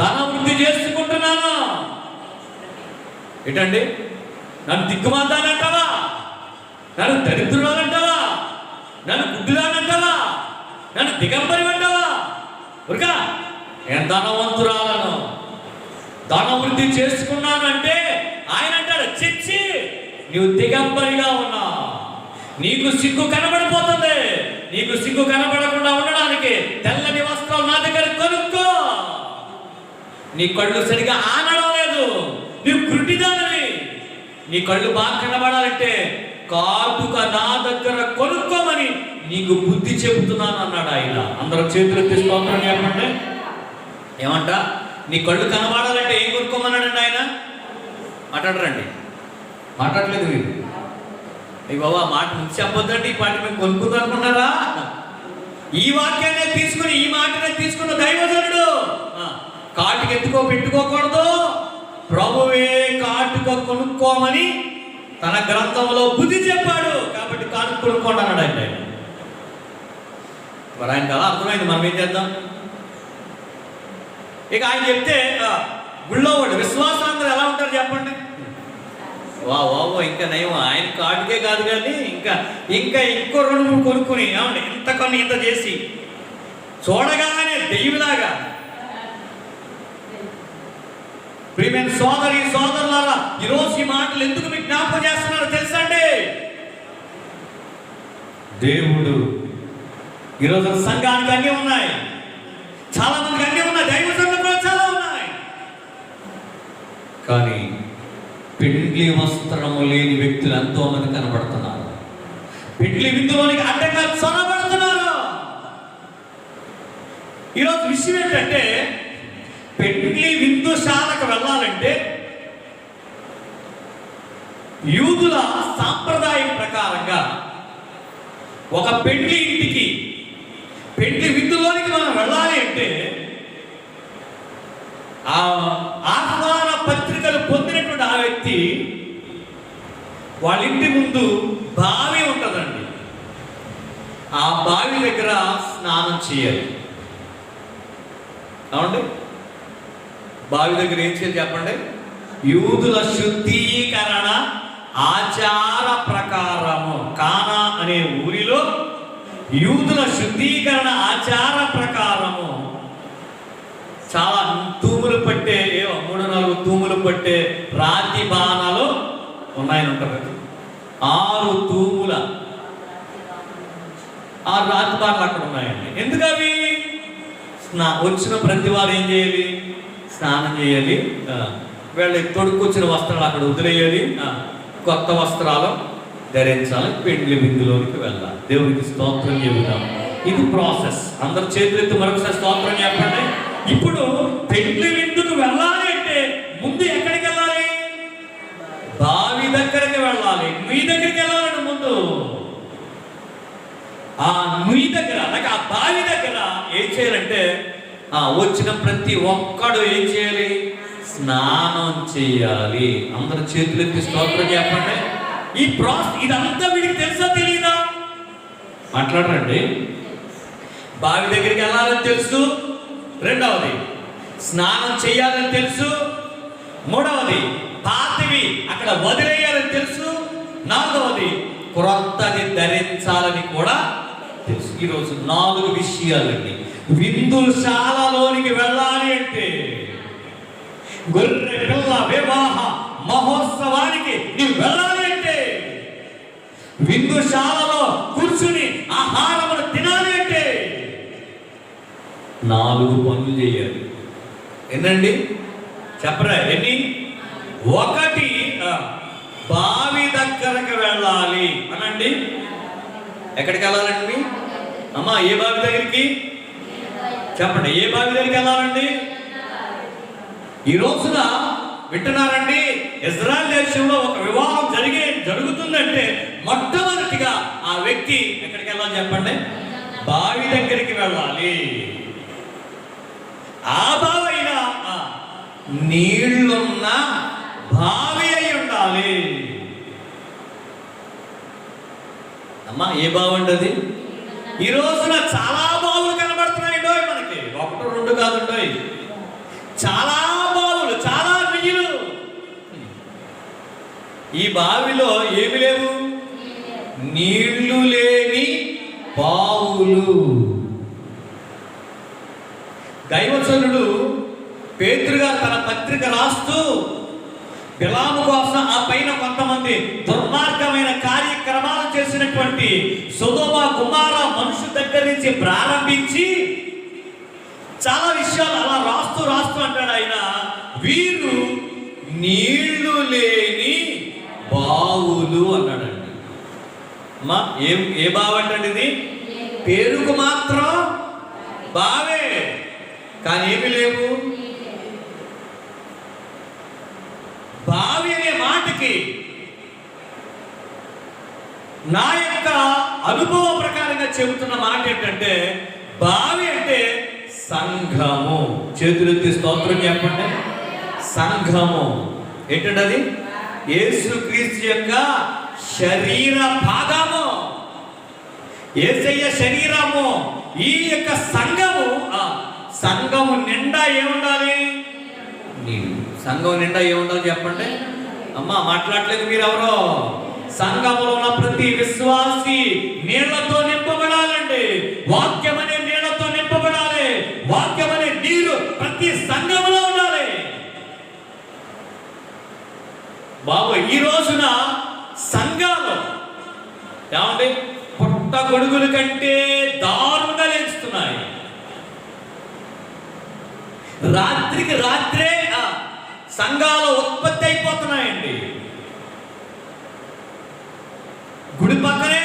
ధన వృద్ధి చేసుకుంటున్నాను. ఏంటండి, నన్ను దిక్కుమాదానంటావా? నన్ను దరిద్రురాలంటావా? నన్ను గుడ్డుదానంటావా? నన్ను దిగంబరి అంటావా? ఉరకా నేను ధనవంతురాలను, ధనవృద్ధి చేసుకున్నానంటే ఆయన అంటాడు, చిచ్చి నువ్వు దిగంబరిగా ఉన్నా, నీకు సిగ్గు కనబడిపోతుంది. నీకు సిగ్గు కనబడకుండా ఉండడానికి తెల్లని వస్త్రాలు నా దగ్గర కొనుక్కో. నీ కళ్ళు సరిగా ఆనడం లేదు, నువ్వు గుడ్డిదానివి. నీ కళ్ళు బాగా కనబడాలంటే కాటుక నా దగ్గర కొనుక్కోమని నీకు బుద్ధి చెబుతున్నాను అన్నాడు ఆయన. అందరూ చేతులు ఎత్తి స్తోత్రం చెప్పండి. ఏమంట? నీ కళ్ళు కనబడాలంటే ఏం కొనుక్కోమన్నాడండి ఆయన? మాట్లాడరండి, మాట్లాడలేదు మీరు. అయ్యి బాబా మాట ముందు చెప్పొద్దండి, ఈ పాట మేము కొనుక్కుందాం అనుకున్నారా? ఈ వాక్యాన్ని తీసుకుని, ఈ మాటనే తీసుకున్న దైవజనుడు కాటుక ఎత్తుకో పెట్టుకోకూడదు, ప్రభువే కాటుక కొనుక్కోమని తన గ్రంథంలో బుద్ధి చెప్పాడు. కాబట్టి కాటుక కొనుక్కోండి అన్నాడు ఆయన. మరి ఆయన కదా అర్థమైంది, మనం ఏం చేద్దాం? ఇక ఆయన చెప్తే గుళ్ళో వాడు విశ్వాసాంధ్రులు ఎలా ఉంటారు చెప్పండి? వా ఇంకా నయం, ఆయన కాటుకే కాదు కానీ ఇంకా ఇంకా ఇంకో 2-3 కొనుక్కుని ఏమండి ఇంత కొన్ని ఇంత చేసి చూడగానే దెయ్యంలాగా. ప్రియమైన సోదరి సోదరులారా, ఈరోజు ఈ మాటలు ఎందుకు మీకు జ్ఞాపకం చేస్తున్నారో తెలుసా అండి? దేవుడు ఈరోజు సంఘానికి అన్నీ ఉన్నాయి, చాలా మందికి అన్నీ ఉన్నాయి, దైవ సంఘం కూడా చాలా ఉన్నాయి. కానీ పెండ్లి వస్త్రము లేని వ్యక్తులు ఎంతో మంది కనబడుతున్నారు. పెండ్లి విందులోనికి అడ్డంగా చొరబడుతున్నారు. ఈరోజు విషయం ఏంటంటే, పెండ్లి విందుశాలకు వెళ్ళాలంటే యూదుల సాంప్రదాయం ప్రకారంగా ఒక పెండ్లి ఇంటికి, పెండ్లి విందులోనికి మనం వెళ్ళాలి అంటే ఆ ఆహ్వాన పత్రికలు పొందినటువంటి ఆ వ్యక్తి వాళ్ళ ఇంటి ముందు బావి ఉంటుందండి, ఆ బావి దగ్గర స్నానం చేయాలి. అవునండి, బావి దగ్గర ఏం చేయాలి చెప్పండి? యూదుల శుద్ధీకరణ ఆచార ప్రకారము, కానా అనే ఊరిలో యూదుల శుద్ధీకరణ ఆచార ప్రకారము చాలా తూములు పట్టే 3-4 తూములు పట్టే రాతి బాణాలు ఉన్నాయని ఉంటారు. 6 తూముల 6 రాతి బాణాలు అక్కడ ఉన్నాయండి. ఎందుకు అవి? వచ్చిన ప్రతి వారు ఏం చేయాలి? స్నానం చేయాలి, వీళ్ళు తొడుక్కొచ్చిన వస్త్రాలు అక్కడ వదిలేయాలి, కొత్త వస్త్రాలు ధరించాలి, పెండ్లి విందులోనికి వెళ్ళాలి. దేవునికి స్తోత్రం చెబుతాం. ఇది ప్రాసెస్. అందరు చేతులెత్తి మరొకసారి స్తోత్రం చెప్పండి. ఇప్పుడు పెండ్లి విందుకు వెళ్ళాలి అంటే ముందు ఎక్కడికి వెళ్ళాలి? బావి దగ్గరికి వెళ్ళాలి. నుయ్యి దగ్గరికి వెళ్ళాలంటే ముందు ఆ నుయ్యి దగ్గర, అలాగే ఆ బావి దగ్గర ఏం చేయాలంటే వచ్చిన ప్రతి ఒక్కడు ఏం చేయాలి? స్నానం చేయాలి. అందరు చేతులెత్తి స్తోత్రం చెప్పండి. ఈ ప్రాసెస్ ఇదంతా వీడికి తెలుసా తెలియదా? మాట్లాడరండి. బావి దగ్గరికి వెళ్ళాలని తెలుసు, రెండవది స్నానం చేయాలని తెలుసు, మూడవది పాతవి అక్కడ వదిలేయాలని తెలుసు, నాలుగవది క్రొత్తది ధరించాలని కూడా తెలుసు. ఈరోజు 4 విషయాలండి. విందుశాలలోనికి వెళ్ళాలి అంటే, గొర్రె పిల్ల వివాహ మహోత్సవానికి నీవు వెళ్ళాలి అంటే, విందుశాలలో కూర్చుని ఆహారమును తినాలి అంటే 4 పనులు చేయాలి. ఏంటండి చెప్పరా? ఎన్ని? 1 బావి దగ్గరకు వెళ్ళాలి అనండి. ఎక్కడికి వెళ్ళాలండి అమ్మా? ఏ బావి దగ్గరికి చెప్పండి? ఏ బావి దగ్గరికి వెళ్ళాలండి? ఈ రోజున వింటున్నారండి, ఇజ్రాయెల్ దేశంలో ఒక వివాహం జరుగుతుందంటే మొట్టమొదటిగా ఆ వ్యక్తి ఎక్కడికి వెళ్ళాలి చెప్పండి? బావి దగ్గరికి వెళ్ళాలి. ఆ బావి అయినా నీళ్లున్న బావి అయి ఉండాలి. అమ్మా ఏ బావి ఉండదు? ఈ రోజున చాలా బావులు కనబడుతున్నాయి మనకి, 1-2 కాదు, చాలా బావులు, చాలా నీళ్లు. ఈ బావిలో ఏమి లేవు? నీళ్లు లేని బావులు. దైవజనుడు పేతురుగా తన పత్రిక రాస్తూ బిలాము కోసం ఆ పైన కొంతమంది దుర్మార్గమైన కార్యక్రమాలు చేసినటువంటి సొదొమ గుమొర్ర మనుషుల దగ్గర నుంచి ప్రారంభించి చాలా విషయాలు అలా రాస్తూ అంటాడు ఆయన, వీరు నీళ్లు లేని బావులు అన్నాడండి. అమ్మా ఏ బావు అంటండి ఇది? పేరుకు మాత్రం బావే, కానీ ఏమి లేవు. బావి అనే మాటకి నా యొక్క అనుభవం ప్రకారంగా చెబుతున్న మాట ఏంటంటే, బావి అంటే సంఘము. చేతులెత్తి స్తోత్రం చెప్పండి. సంఘము ఏంటంటే అది యేసుక్రీస్తు యొక్క శరీర భాగము, యేసయ్య శరీరము. ఈ యొక్క సంఘము నిండా ఏముండాలి? నీళ్ళు. సంఘం నిండా ఏముండాలి చెప్పండి. అమ్మా మాట్లాడలేదు మీరెవరో. సంఘములో ఉన్న ప్రతి విశ్వాసి నీళ్లతో నింపబడాలండి. వాక్యం అనే నీళ్లతో నింపబడాలి. వాక్యం అనే నీరు ప్రతి సంఘములో ఉండాలి. బాబు ఈ రోజున సంఘాలు ఏమండి పుట్ట గొడుగుల కంటే దారుణంగా లేస్తున్నాయి. రాత్రికి రాత్రే సంఘాలు ఉత్పత్తి అయిపోతున్నాయండి. గుడి పక్కనే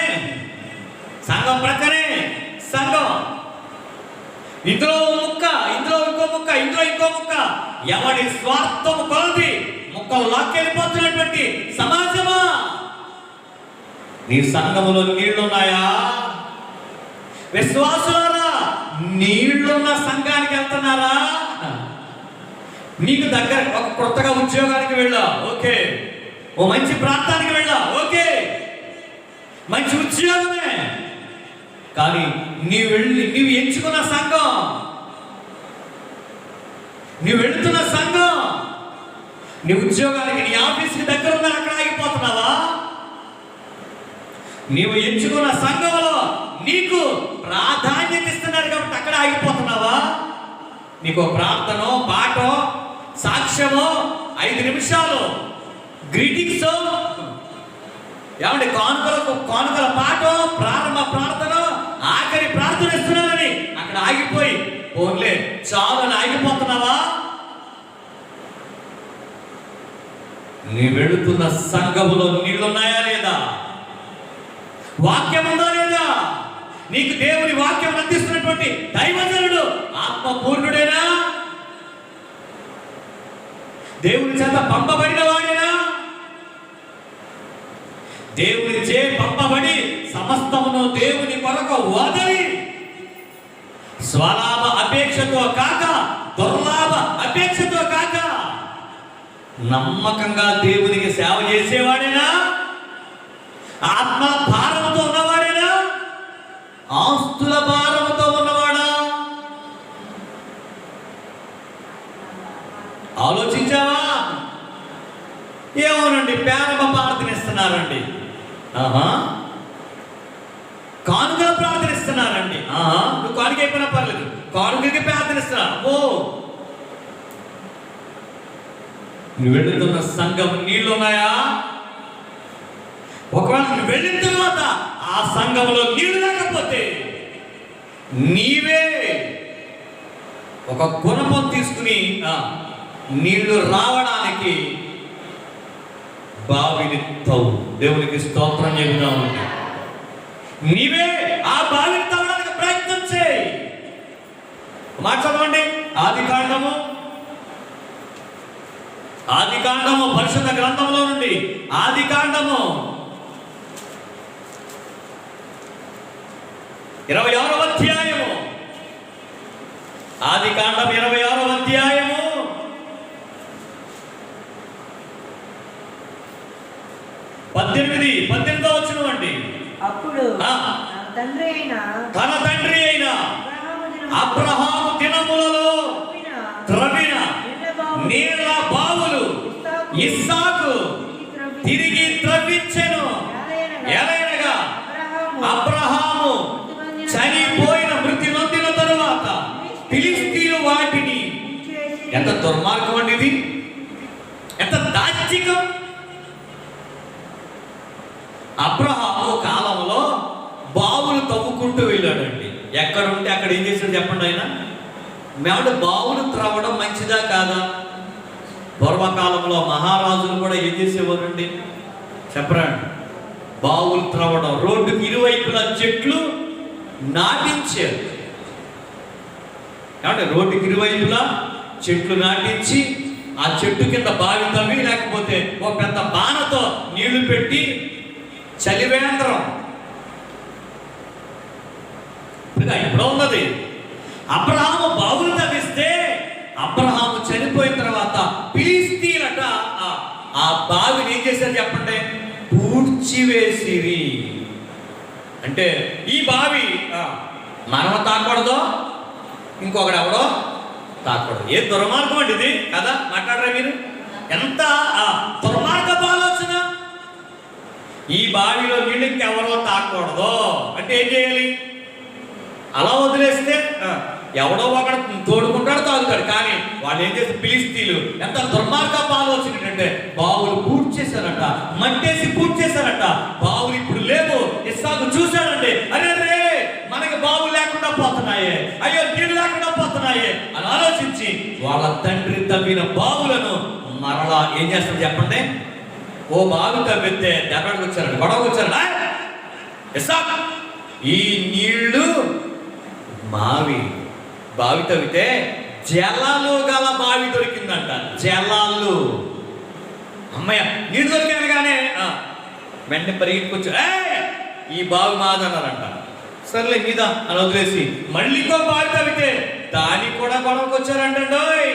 సంఘం, ప్రక్కనే సంఘం. ఇందులో ముక్క, ఇందులో ఇంకో ముక్క, ఇందులో ఇంకో ముక్క. ఎవడి స్వార్థం కొలది ముక్కలు లాక్కెళ్ళిపోతున్నటువంటి సమాజమా. నీ సంఘములో నీళ్లున్నాయా? విశ్వాసులారా, నీళ్లున్న సంఘానికి వెళ్తున్నారా? నీకు దగ్గర ఒక కొత్తగా ఉద్యోగానికి వెళ్ళా, ఓకే. ఓ మంచి ప్రాంతానికి వెళ్ళా, ఓకే, మంచి ఉద్యోగమే. కానీ నీవు ఎంచుకున్న సంఘం, నీవు వెళుతున్న సంఘం, నీ ఉద్యోగానికి నీ ఆఫీస్కి దగ్గర ఉందని అక్కడ ఆగిపోతున్నావా? నీవు ఎంచుకున్న సంఘంలో నీకు ప్రాధాన్యత ఇస్తున్నారు కాబట్టి అక్కడ ఆగిపోతున్నావా? నీకు ప్రార్థనో, పాటో, సాక్ష్యమో, 5 నిమిషాలు గ్రీటింగ్స్, ఏమంటే కానుకల పాటో, ప్రారంభ ప్రార్థన, ఆఖరి ప్రార్థన ఇస్తున్నారని అక్కడ ఆగిపోయి ఓన్లే చాలు అని ఆగిపోతున్నావా? నీ వెళుతున్న సంఘములో నీళ్లున్నాయా లేదా? వాక్యం ఉందా లేదా? నీకు దేవుని వాక్యం అందిస్తున్నటువంటి దైవజనుడు ఆత్మపూర్ణుడేనా? దేవుని చేత పంపబడిన వాడేనా? దేవుని చే పంపబడి సమస్తమును దేవుని కొరకు వదిలి స్వలాభ అపేక్షతో కాక, దుర్లాభ అపేక్షతో కాక నమ్మకంగా దేవునికి సేవ చేసేవాడేనా? ఆత్మ భారముతో ఉన్నవాడేనా? ఆస్తుల భారముతో ఉన్నవాడా? ఆలోచించావా? ఏమోనండి, ప్రారంభ ప్రార్థనిస్తున్నారండి, కానుకల ప్రార్థనిస్తున్నారండి. నువ్వు కానుక అయిపోయినా పర్లేదు, కానుకకి ప్రార్థనిస్తున్నారు. నువ్వు వెళుతున్న సంఘం నీళ్ళు ఉన్నాయా? ఒకవేళ నువ్వు వెళ్ళిన తర్వాత ఆ సంఘంలో నీళ్లు లేకపోతే నీవే ఒక గుణపం తీసుకుని నీళ్లు రావడానికి బావిని తవ్వు. దేవునికి స్తోత్రం చెబుతాము. నీవే ఆ బావిని తవ్వడానికి ప్రయత్నం చేయి. మాట చదవండి. ఆదికాండము పరిశుద్ధ గ్రంథంలో నుండి ఆదికాండము 26వ అధ్యాయము. ఆదికాండం 26వ అధ్యాయము 18వ వచనం అండి. అప్పుడు తన తండ్రి అయిన అబ్రహాము దినములలో త్రవ్విన నీళ్ల బావులు ఇస్సాకు తిరిగి త్రవ్వించెను. ఎలయనగా అబ్రహాము చనిపోయిన మృతి నొందిన తరువాత ఫిలిష్తీయులు ఎంత దుర్మార్గం అండి ఇది, ఎంత దాష్టికం. అబ్రహాము కాలంలో బావులు తవ్వుకుంటూ వెళ్ళాడండి. ఎక్కడుంటే అక్కడ ఏం చేశాడు చెప్పండి ఆయన? మేమంటే బావులు త్రవ్వడం మంచిదా కాదా? పూర్వకాలంలో మహారాజులు కూడా ఏం చేసేవారండి చెప్పరండి? బావులు త్రవ్వడం, రోడ్డుకి ఇరువైపులా చెట్లు నాటించారు. కాబట్టి రోడ్డుకి ఇరువైపులా చెట్లు నాటించి ఆ చెట్టు కింద బావి తవ్వి, లేకపోతే ఒక పెద్ద బాణతో నీళ్లు పెట్టి చలివేంద్రం ఇప్పుడు ఉన్నది. అబ్రహాము బావులు తవ్విస్తే అబ్రహాము చనిపోయిన తర్వాత ఫిలిష్తీయులట ఆ బావిని ఏం చేశారు చెప్పండి? పూడ్చివేసిరి. అంటే ఈ బావి మనం తాకూడదు, ఇంకొకడు ఎవడో తాకూడదు. ఏ దుర్మార్గం అండి ఇది కదా? మాట్లాడరా మీరు? ఎంత దుర్మార్గపు ఆలోచన. ఈ బావిలో నీళ్ళు ఇంకెవరో తాకూడదు అంటే ఏం చేయాలి? అలా వదిలేస్తే ఎవడో ఒకడు తోడుకుంటాడు, తాగుతాడు. కానీ వాళ్ళు ఏం చేసి ఫిలిష్తీయులు ఎంత దుర్మార్గపు ఆలోచన ఏంటంటే బావులు పూర్తి చేశారట, మట్టేసి పూర్తి చేశారట. బావులు ఇప్పుడు లేవు. ఇస్సాకు చూశాడండి, అరే రే మనకి బావులు లేకుండా పోతున్నాయే, అయ్యో నీళ్ళు లేకుండా పోతున్నాయే అని ఆలోచించి వాళ్ళ తండ్రి తవ్విన బావులను మరలా ఏం చేస్తారు చెప్పండి? ఓ బావి తవ్వితే దెబ్బకి వచ్చారండి, గొడవకు వచ్చారండి. ఇస్సాకు ఈ నీళ్లు బావి తవ్వితే జలాలు గల బావి దొరికిందంట. జలాలు, అమ్మయ్య నీళ్ళు దొరికాను కానీ వెంటనే పరిగెట్టుకొచ్చు, ఈ బావి మాదన్నారంట. సర్లే మీద అని వదిలేసి మళ్ళీ ఇంకో బావి తవ్వితే దానికి కూడా గొడవకు వచ్చారంటండోయ్,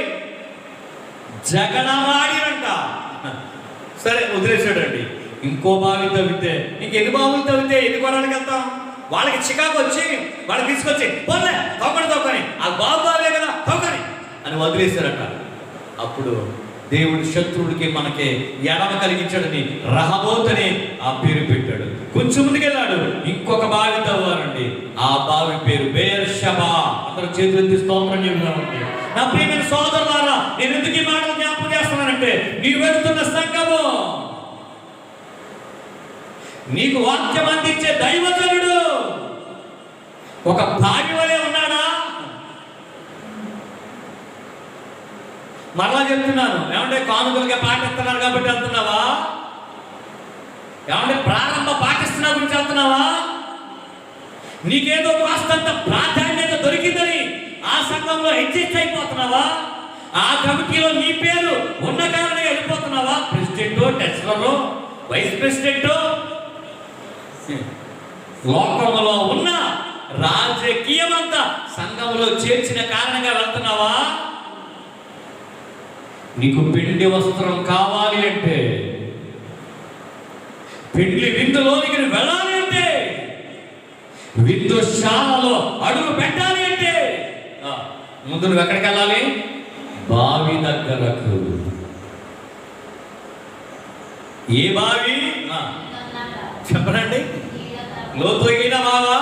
జగనమాడిరంట. సరే వదిలేసాడండి. ఇంకో బావి తవ్వితే ఇంకెన్ని బావులు తవ్వితే ఎన్ని గొడవలకు వెళ్తాం? వాళ్ళకి చికాకు వచ్చి వాళ్ళకి తీసుకొచ్చి పోలే తవ్వని ఆ బాబులే కదా తవ్వని అని వదిలేశారట. అప్పుడు దేవుడు శత్రువుడికి మనకి ఎడమ కలిగించాడని రహబోతని ఆ పేరు పెట్టాడు. కొంచెం ముందుకెళ్ళాడు, ఇంకొక బావి తవ్వారండి. ఆ బావి పేరు బెయేర్షెబా. అందరూ చేతులెత్తి స్తోత్రం చెబుతామండి. నా ప్రియమైన సోదరులారా, నేను ఎందుకు ఈ మాటలు జ్ఞాపకం చేస్తున్నానంటే, నీవు వెళ్తున్న సంఘము, నీకు వాక్యం అందించే దైవజనుడు ఒక బావి వలె ఉన్నాడా? మరలా చెప్తున్నాను, ఏమంటే కానుకలుగా పాటిస్తున్నారు కాబట్టి వెళ్తున్నావా? ఏమంటే ప్రారంభ పాటిస్తున్నా గురించి వెళ్తున్నావా? నీకేదో కాస్తంత ప్రాధాన్యత దొరికిందని ఆ సంఘంలో అడ్జస్ట్ అయిపోతున్నావా? ఆ కమిటీలో నీ పేరు ఉన్న కారణంగా వెళ్ళిపోతున్నావా? ప్రెసిడెంటో, టెస్లరో, వైస్ ప్రెసిడెంటో, లోకంలో ఉన్న రాజకీయమంతా సంఘంలో చేర్చిన కారణంగా వెళ్తున్నావా? నీకు పెండి వస్త్రం కావాలి అంటే, పెండ్లి విందులోనికి వెళ్ళాలి అంటే, విందుశాలలో అడుగు పెట్టాలి అంటే ముందు నువ్వు ఎక్కడికి వెళ్ళాలి? బావి దగ్గరకు. ఏ బావి చెప్పనండి? లోతైన బావా?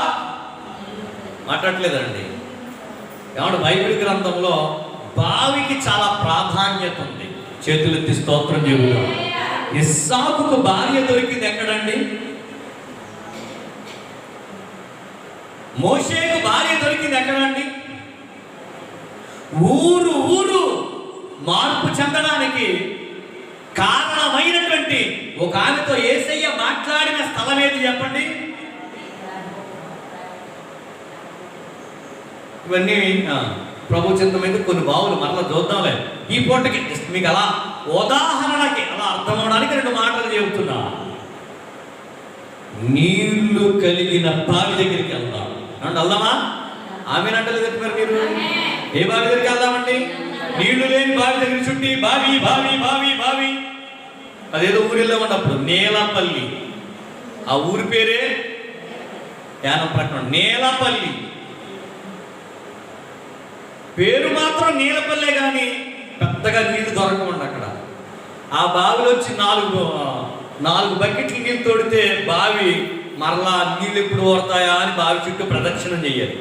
మాట్లాడలేదండి. ఏమంటే బైబిల్ గ్రంథంలో బావికి చాలా ప్రాధాన్యత ఉంది. చేతులెత్తి స్తోత్రం చెబుతాం. ఇస్సాకుకు భార్య దొరికింది ఎక్కడండి? మోషేకు భార్య దొరికింది ఎక్కడండి? ఊరు ఊరు మార్పు చెందడానికి కారణమైనటువంటి ఒక ఆమెతో యేసయ్య మాట్లాడిన స్థలం ఏది చెప్పండి? ఇవన్నీ ప్రభు చిత్తమైతే కొన్ని బావులు మరలా చూద్దాంలే. ఈ పూటకి మీకు అలా ఉదాహరణకి అలా అర్థం అవడానికి రెండు మాటలు చెబుతున్నా. నీళ్లు కలిగిన బావి దగ్గరికి వెళ్దాం. ఏమంటే వెళ్దామా? ఆమెనంటలు చెప్పారు మీరు. ఏ బావి దగ్గరికి వెళ్దామండి? నీళ్లు లేని బావి దగ్గర చుట్టి బావి బావి బావి బావి. అదేదో ఊరిలో ఉన్నప్పుడు నేలపల్లి, ఆ ఊరి పేరే యానం ప్రకటన నేలపల్లి. పేరు మాత్రం నీలపల్లె కానీ పెద్దగా నీళ్లు దొరకమండి అక్కడ. ఆ బావిలో వచ్చి నాలుగు బకెట్లు నీళ్ళు తోడితే బావి మరలా నీళ్ళు ఎప్పుడు ఓడతాయా అని బావి చుట్టూ ప్రదక్షిణం చెయ్యాలి.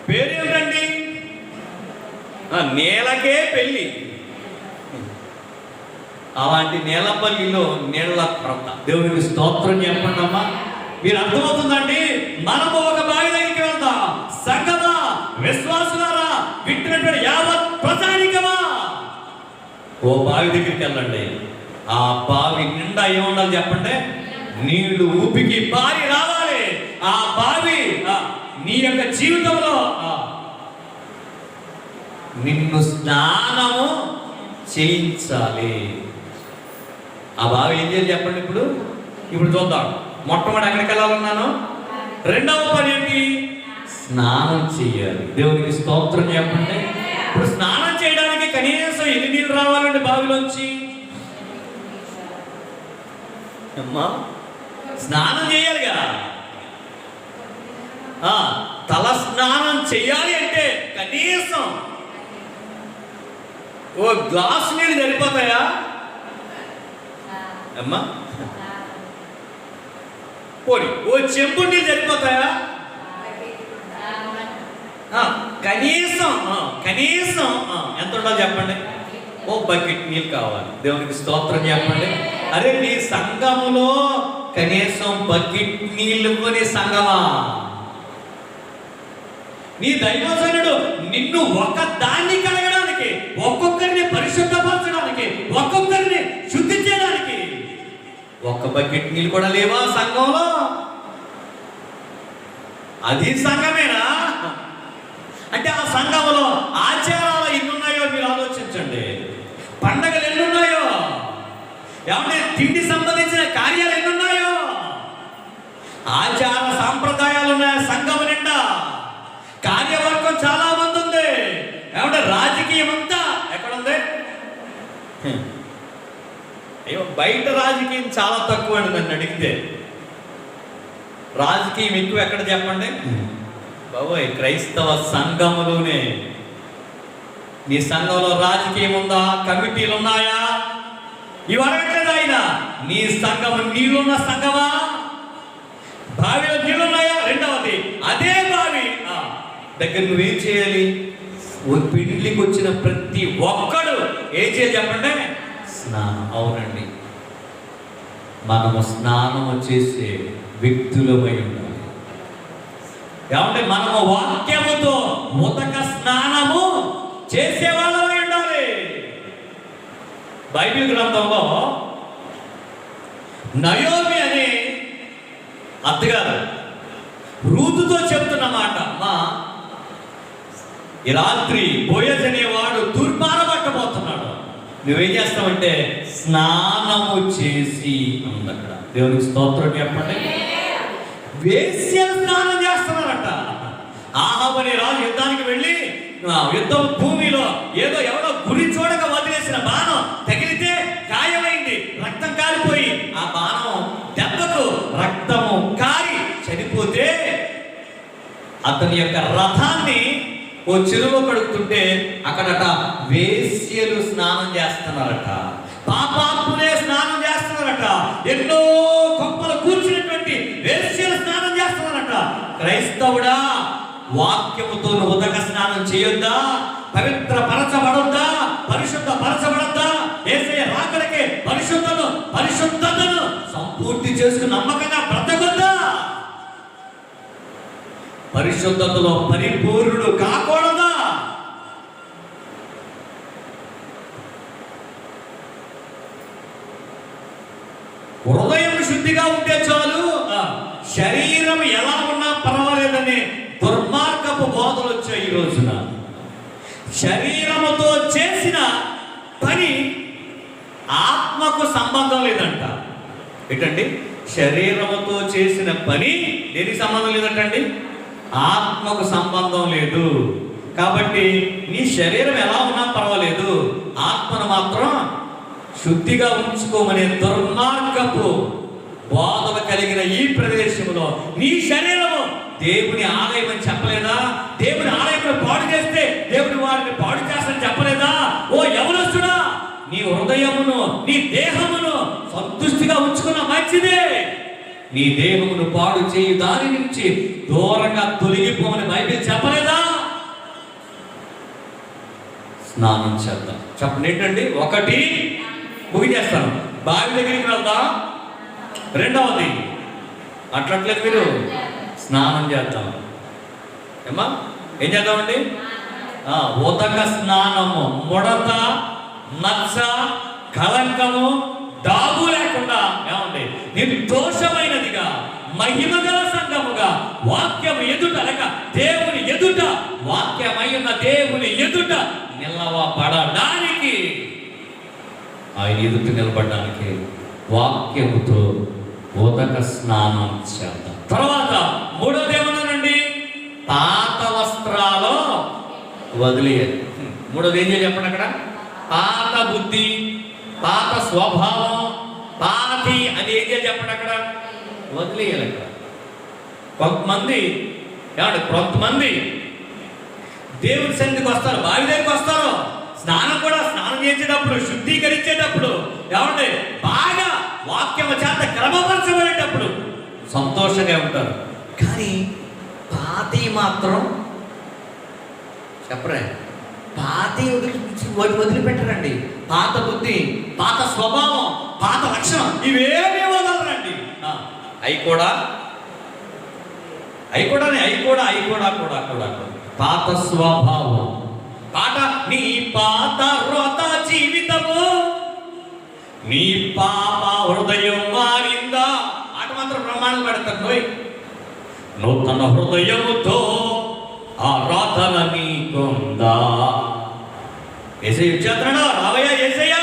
పేరేమిటండి? నేలకే పెళ్ళి. అలాంటి నేలపల్లిలో నీళ్ళ కొరత. దేవునికి స్తోత్రం చెప్పండి అమ్మా. మీరు అర్థమవుతుందండి. మనము ఒక బావి దగ్గరికి వెళ్దాం. సంగమా, విశ్వాసులారా, వింటున్నటువంటి యావత్ ప్రజానికమా, ఓ బావి దగ్గరికి వెళ్ళండి. ఆ బావి నిండా ఏముండాలి చెప్పండి? నీళ్లు ఊపికి పారి రావాలి. ఆ బావి నీ యొక్క జీవితంలో నిన్ను స్నానము చేయించాలి. ఆ బావి ఏం చేయాలి చెప్పండి? ఇప్పుడు చూద్దాం. మొట్టమొదటి ఎక్కడికి వెళ్ళాలన్నాను? రెండవ పని ఏంటి? స్నానం చేయాలి. దేవునికి స్తోత్రం చెప్పండి. ఇప్పుడు స్నానం చేయడానికి కనీసం ఎన్ని నీళ్ళు రావాలండి బావిలోంచి? అమ్మా, స్నానం చేయాలిగా. తల స్నానం చేయాలి అంటే కనీసం ఓ గ్లాసు నీళ్ళు సరిపోతాయా అమ్మా? పోనీ ఓ చెంబు నీళ్ళు సరిపోతాయా? కనీసం ఎంత ఉండాలి చెప్పండి? ఓ బకెట్ నీళ్ళు కావాలి. దేవునికి స్తోత్రం చెప్పండి. అరే, నీ సంఘములో కనీసం బకెట్ నీళ్ళు ఇవ్వని సంఘమా? నీ దైవజనుడు నిన్ను ఒక దాన్ని కడగడానికి, ఒక్కొక్కరిని పరిశుద్ధపరచడానికి, ఒక్కొక్కరిని శుద్ధి చేయడానికి ఒక్క బకెట్ నీళ్ళు కూడా లేవా సంఘంలో? అది సంఘమేనా? అంటే ఆ సంఘంలో ఆచారాలు ఎన్నున్నాయో మీరు ఆలోచించండి. పండగలు ఎన్నున్నాయో, ఏమంటే తిండి సంబంధించిన కార్యాలు ఎన్నున్నాయో, ఆచార సాంప్రదాయాలు ఉన్నాయి సంఘం నిండా. కార్యవర్గం చాలా మంది ఉంది. ఏమంటే రాజకీయం అంతా ఎక్కడుంది? అయ్యో, బయట రాజకీయం చాలా తక్కువ అండి. నన్ను అడిగితే రాజకీయం ఎక్కువ ఎక్కడ చెప్పండి? బాబోయ్, క్రైస్తవ సంఘములోనే. నీ సంఘంలో రాజకీయం ఉందా? కమిటీలు ఉన్నాయా? ఇవి అడగట్లేదు ఆయన. నీ సంఘము నీళ్ళున్న సంఘమా? బావిలో నీళ్ళున్నాయా? రెండవది, అదే బావి దగ్గర నువ్వేం చేయాలి? పెళ్లికి వచ్చిన ప్రతి ఒక్కడు ఏం చేయాలి చెప్పండి? స్నానం. అవునండి, మనము స్నానము చేసే వ్యక్తులమై ఉండాలి. ఏమంటే మనము వాక్యముతో ఉదక స్నానము చేసేవాళ్ళమై ఉండాలి. బైబిల్ గ్రంథంలో నయోమి అనే అత్తగారు రూతుతో చెప్తున్న మాట, మా ఈ రాత్రి బోయజ్ అనేవాడు దుర్మార్గపట్టబోతున్నాడు. నువ్వేం చేస్తావంటే స్నానము చేసి ఉంది అక్కడ. దేవునికి స్తోత్రం చెప్పండి. వేశ్యలు స్నానం చేస్తున్నారట. ఆహాబు అనే రాజు యుద్ధానికి వెళ్ళి యుద్ధం భూమిలో ఎవరో గురి చూడక వదిలేసిన బాణం తగిలితే గాయమైంది, రక్తం కారిపోయి ఆ బాణం దెబ్బకు రక్తము కారి చనిపోతే అతని యొక్క రథాన్ని ఓ చెరువులో కడుగుతుంటే అక్కడట వేశ్యలు స్నానం చేస్తున్నారట. పాపాత్ములే స్నానం చేస్తున్నారట. ఎన్నో కొంపలు కూర్చున్నటువంటి వేశ్యలు స్నానం చేస్తున్నారట. క్రైస్తవుడా, వాక్యముతో ఉదక స్నానం చేయొద్దా? పవిత్ర పరచబడొద్దా? పరిశుద్ధ పరచబడొద్దా? యేసయ్య రాకడకే పరిశుద్ధతను సంపూర్తి చేసుకుని నమ్మకంగా బ్రతకొద్దా? పరిశుద్ధతలో పరిపూర్ణుడు కాకూడదా? హృదయం శుద్ధిగా ఉంటే చాలు, శరీరం ఎలా ఉన్నా పర్వాలేదని దుర్మార్గపు బోధలు వచ్చాయి ఈ రోజున. శరీరముతో చేసిన పని ఆత్మకు సంబంధం లేదంట. ఏంటండి? శరీరముతో చేసిన పని దేనికి సంబంధం లేదంటండి? ఆత్మకు సంబంధం లేదు. కాబట్టి నీ శరీరం ఎలా ఉన్నా పర్వాలేదు, ఆత్మను మాత్రం శుద్ధిగా ఉంచుకోమనే దుర్మార్గపు బోధన కలిగిన ఈ ప్రదేశంలో నీ శరీరము దేవుని ఆలయం అని చెప్పలేదా? దేవుని ఆలయంలో పాడు చేస్తే దేవుని వారిని పాడు చేస్తానని చెప్పలేదా? ఓ యవనస్తుడా, నీ హృదయమును నీ దేహమును సంతుష్టిగా ఉంచుకున్న మంచిదే. నీ దేహమును పాడు చేయు దాని నుంచి దూరంగా తొలగిపోమని బైబిల్ చెప్పలేదా? స్నానం చేద్దాం. చెప్పండి ఏంటండి? ఒకటి, ముగించేస్తాను, బావి దగ్గరికి వెళ్దాం. రెండవది అట్లట్లేదు మీరు, స్నానం చేద్దాం. ఏమా ఏం చేద్దామండి? ఉదక స్నానము, ముడత, మచ్చ, కలంకము, దాగు లేకుండా ఏమండి నిర్దోషమైనదిగా మహిమగల సంఘముగా వాక్యం ఎదుట లేక దేవుని ఎదుట, వాక్యమై ఉన్న దేవుని ఎదుట నిలవబడడానికి, ఆయన ఎదుట నిలబడడానికి వాక్యముతో ఉదక స్నానం చేద్దాం. తర్వాత మూడోది ఏమన్నానండి? పాత వస్త్రాలు వదిలేయాలి. మూడోది ఏం చేయాలి చెప్పండి? అక్కడ పాత బుద్ధి, పాత స్వభావం, పాతి అని ఏం చేయాలి చెప్పండి? అక్కడ వదిలేయాలి. అక్కడ కొంతమంది ఏమంటే కొంతమంది దేవుని సన్నిధికి వస్తారు, బావి దగ్గరికి వస్తారు, స్నానం చేసేటప్పుడు, శుద్ధీకరించేటప్పుడు ఏమంటే బాగా వాక్యము చేత క్రమపరచబడేటప్పుడు సంతోషంగా ఉంటారు. కానీ పాతి మాత్రం చెప్పరే, పాతి వదిలిపెట్టరండి. పాత బుద్ధి, పాత స్వభావం, పాత లక్షణం ఇవేమీ వదలరండి. అవి కూడా పాత స్వభావం, పాట నీ పాత వ్రత జీవితము, నీ పాప హృదయం మారిందా, ఆట మాత్రం ప్రమాణం పెడతాను. నూతన హృదయముతో ఆరాధన నీకుందా. ఏసయ్య వచ్చేస్తున్నాడా? రావయ్యా ఏసయ్యా,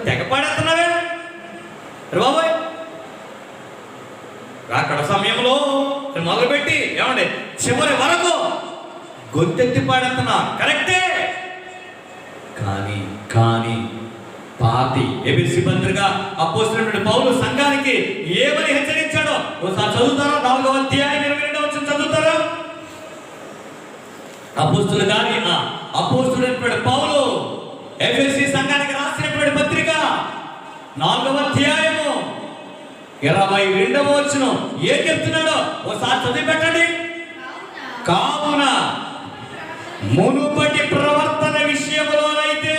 తెగపాడేస్తున్నావే బాబాయ్. అక్కడ సమయంలో మొదలుపెట్టి ఏమండి చివరి వరకు గొంతెత్తి పాడేస్తున్నా, కరెక్టే. కానీ పాతి ఎబిసి పత్రిక అపోస్తలుడైన పౌలు సంఘానికి ఏమని హెచ్చరించాడో ఒకసారి చదువుతారా? 4వ అధ్యాయం 22వ వచనం చదువుతారా? అపోస్తలుడైన పౌలు ఎఫెసీ సంఘానికి రాసినటువంటి పత్రిక 4వ అధ్యాయము 22వ వచనం ఏం చెప్తున్నాడో ఒకసారి చదివి పెట్టండి. కావున మునుపటి ప్రవర్తన విషయంలోనైతే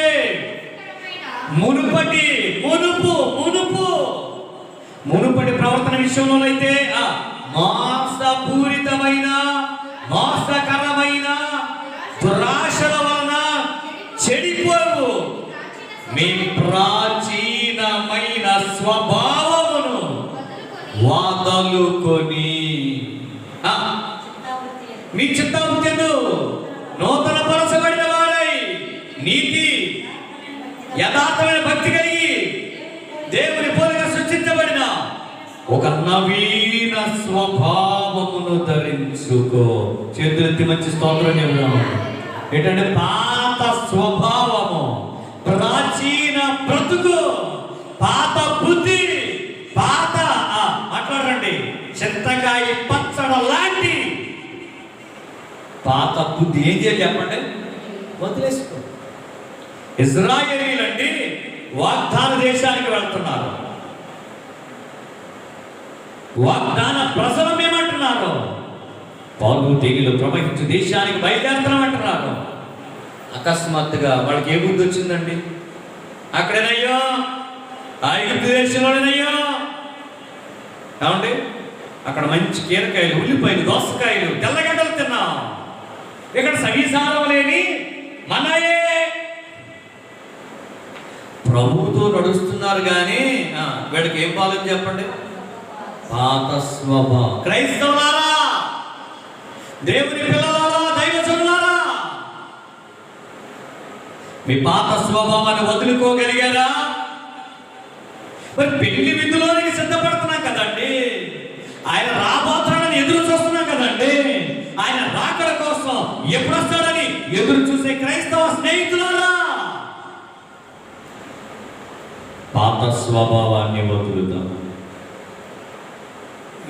మునుపటి ప్రవర్తన విషయంలోనైతే మాంసపూరితమైన మోసకరమైన దురాశల వలన చెడిపోవు మీ ప్రాచీనమైన స్వభావమును వదలుకొని మీ చిత్తవృత్తియందు నూతన పరచబడిన వారై నీతి యథార్థమైన భక్తి కలిగి దేవుని పోలికగా సృష్టించబడిన ఒక నవీన స్వభావమును ధరించుకో. చేతులెత్తి మంచి స్తోత్రం చెప్తాము. ఏంటంటే పాత స్వభావము, ప్రాచీన బ్రతుకు, పాత బుద్ధి, పాత మాట్లాడండి చింతకాయ పచ్చడ లాంటి పాత బుద్ధి ఏం చేయాలి చెప్పండి? వదిలేసుకో. ఇజ్రాయేలీలండి వాగ్దాన దేశానికి వెళ్తున్నారు. వాగ్దాన ప్రజలం ఏమంటున్నారు? పాలు తేనెలు ప్రవహించు దేశానికి బయలుదేరుతామంటున్నారు. అకస్మాత్తుగా వాళ్ళకి ఏ బుద్ధి వచ్చిందండి? అక్కడేనయ్యో ఐగుప్తు దేశంలోనేనయ్యో ఏమండి అక్కడ మంచి కీరకాయలు, ఉల్లిపాయలు, దోసకాయలు, తెల్లగడ్డలు తిన్నాం. ఇక్కడ సవిసారం లేని మనయే ప్రభువుతో నడుస్తున్నారు. కానీ వీడికి ఏం బాలని చెప్పండి? పాత స్వభావం. క్రైస్తవులారా, దేవుని పిల్లలారా, దైవజనులారా, మీ పాత స్వభావాన్ని వదులుకోగలిగారా? మరి పెళ్లి విందులోనికి సిద్ధపడుతున్నాం కదండి, ఆయన రాబోతాడని ఎదురు చూస్తున్నాం కదండి, ఆయన రాకడ కోసం ఎప్పుడు వస్తాడని ఎదురు చూసే క్రైస్తవ స్నేహితులారా, పాత స్వభావాన్ని వదులుతాం.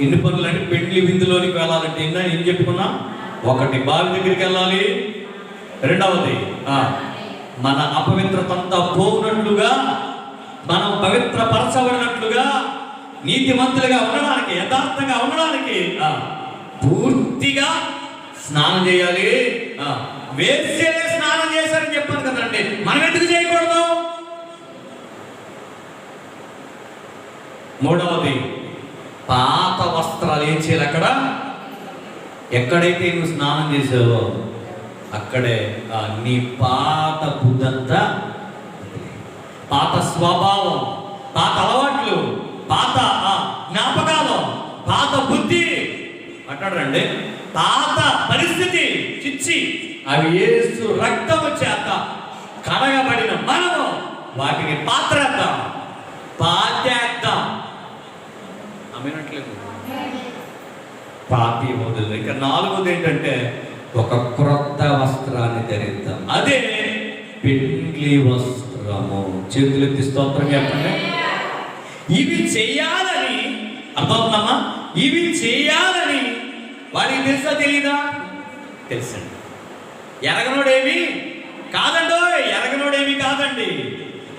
ఎన్ని పనులు అంటే పెళ్లి విందులోనికి వెళ్ళాలంటే ఏం చెప్పుకున్నా? ఒకటి బావి దగ్గరికి వెళ్ళాలి, రెండవది మన అపవిత్రతంతా పోనట్లుగా, మనం పవిత్రపరచబడినట్లుగా, నీతిమంతులుగా ఉండడానికి, యథార్థంగా ఉండడానికి పూర్తిగా స్నానం చేయాలి. వేశ్యలే స్నానం చేశారని చెప్పాను కదండి, మనం ఎందుకు చేయకూడదు? మూడవది, పాత వస్త్రాలు ఏం చేయాలి? అక్కడ ఎక్కడైతే నువ్వు స్నానం చేసావో అక్కడే నీ పాత బుద్ధంతా, పాత స్వభావం, పాత అలవాట్లు, పాత జ్ఞాపకాలు, పాత బుద్ధి అంటాడండి, పాత పరిస్థితి చిచ్చి అవి యేసు రక్తము చేత కడగబడిన మనము వాటిని పాత్రేద్దాం, పాతేద్దాం. అమ్మినట్లేదు పాతి మొదలు. ఇక నాలుగోది ఏంటంటే ఒక క్రొత్త వస్త్రాన్ని ధరిద్దాం. అదే పెండ్లి వస్త్రము. చేతులెత్తి స్తోత్రం చెప్పండి. ఇవి చేయాలని అర్థమవుతుందమ్మా? ఇవి చేయాలని వాడికి తెలుసా తెలీదా? తెలుసండి. ఎరగనోడేమి కాదండో, ఎరగనోడేమి కాదండి.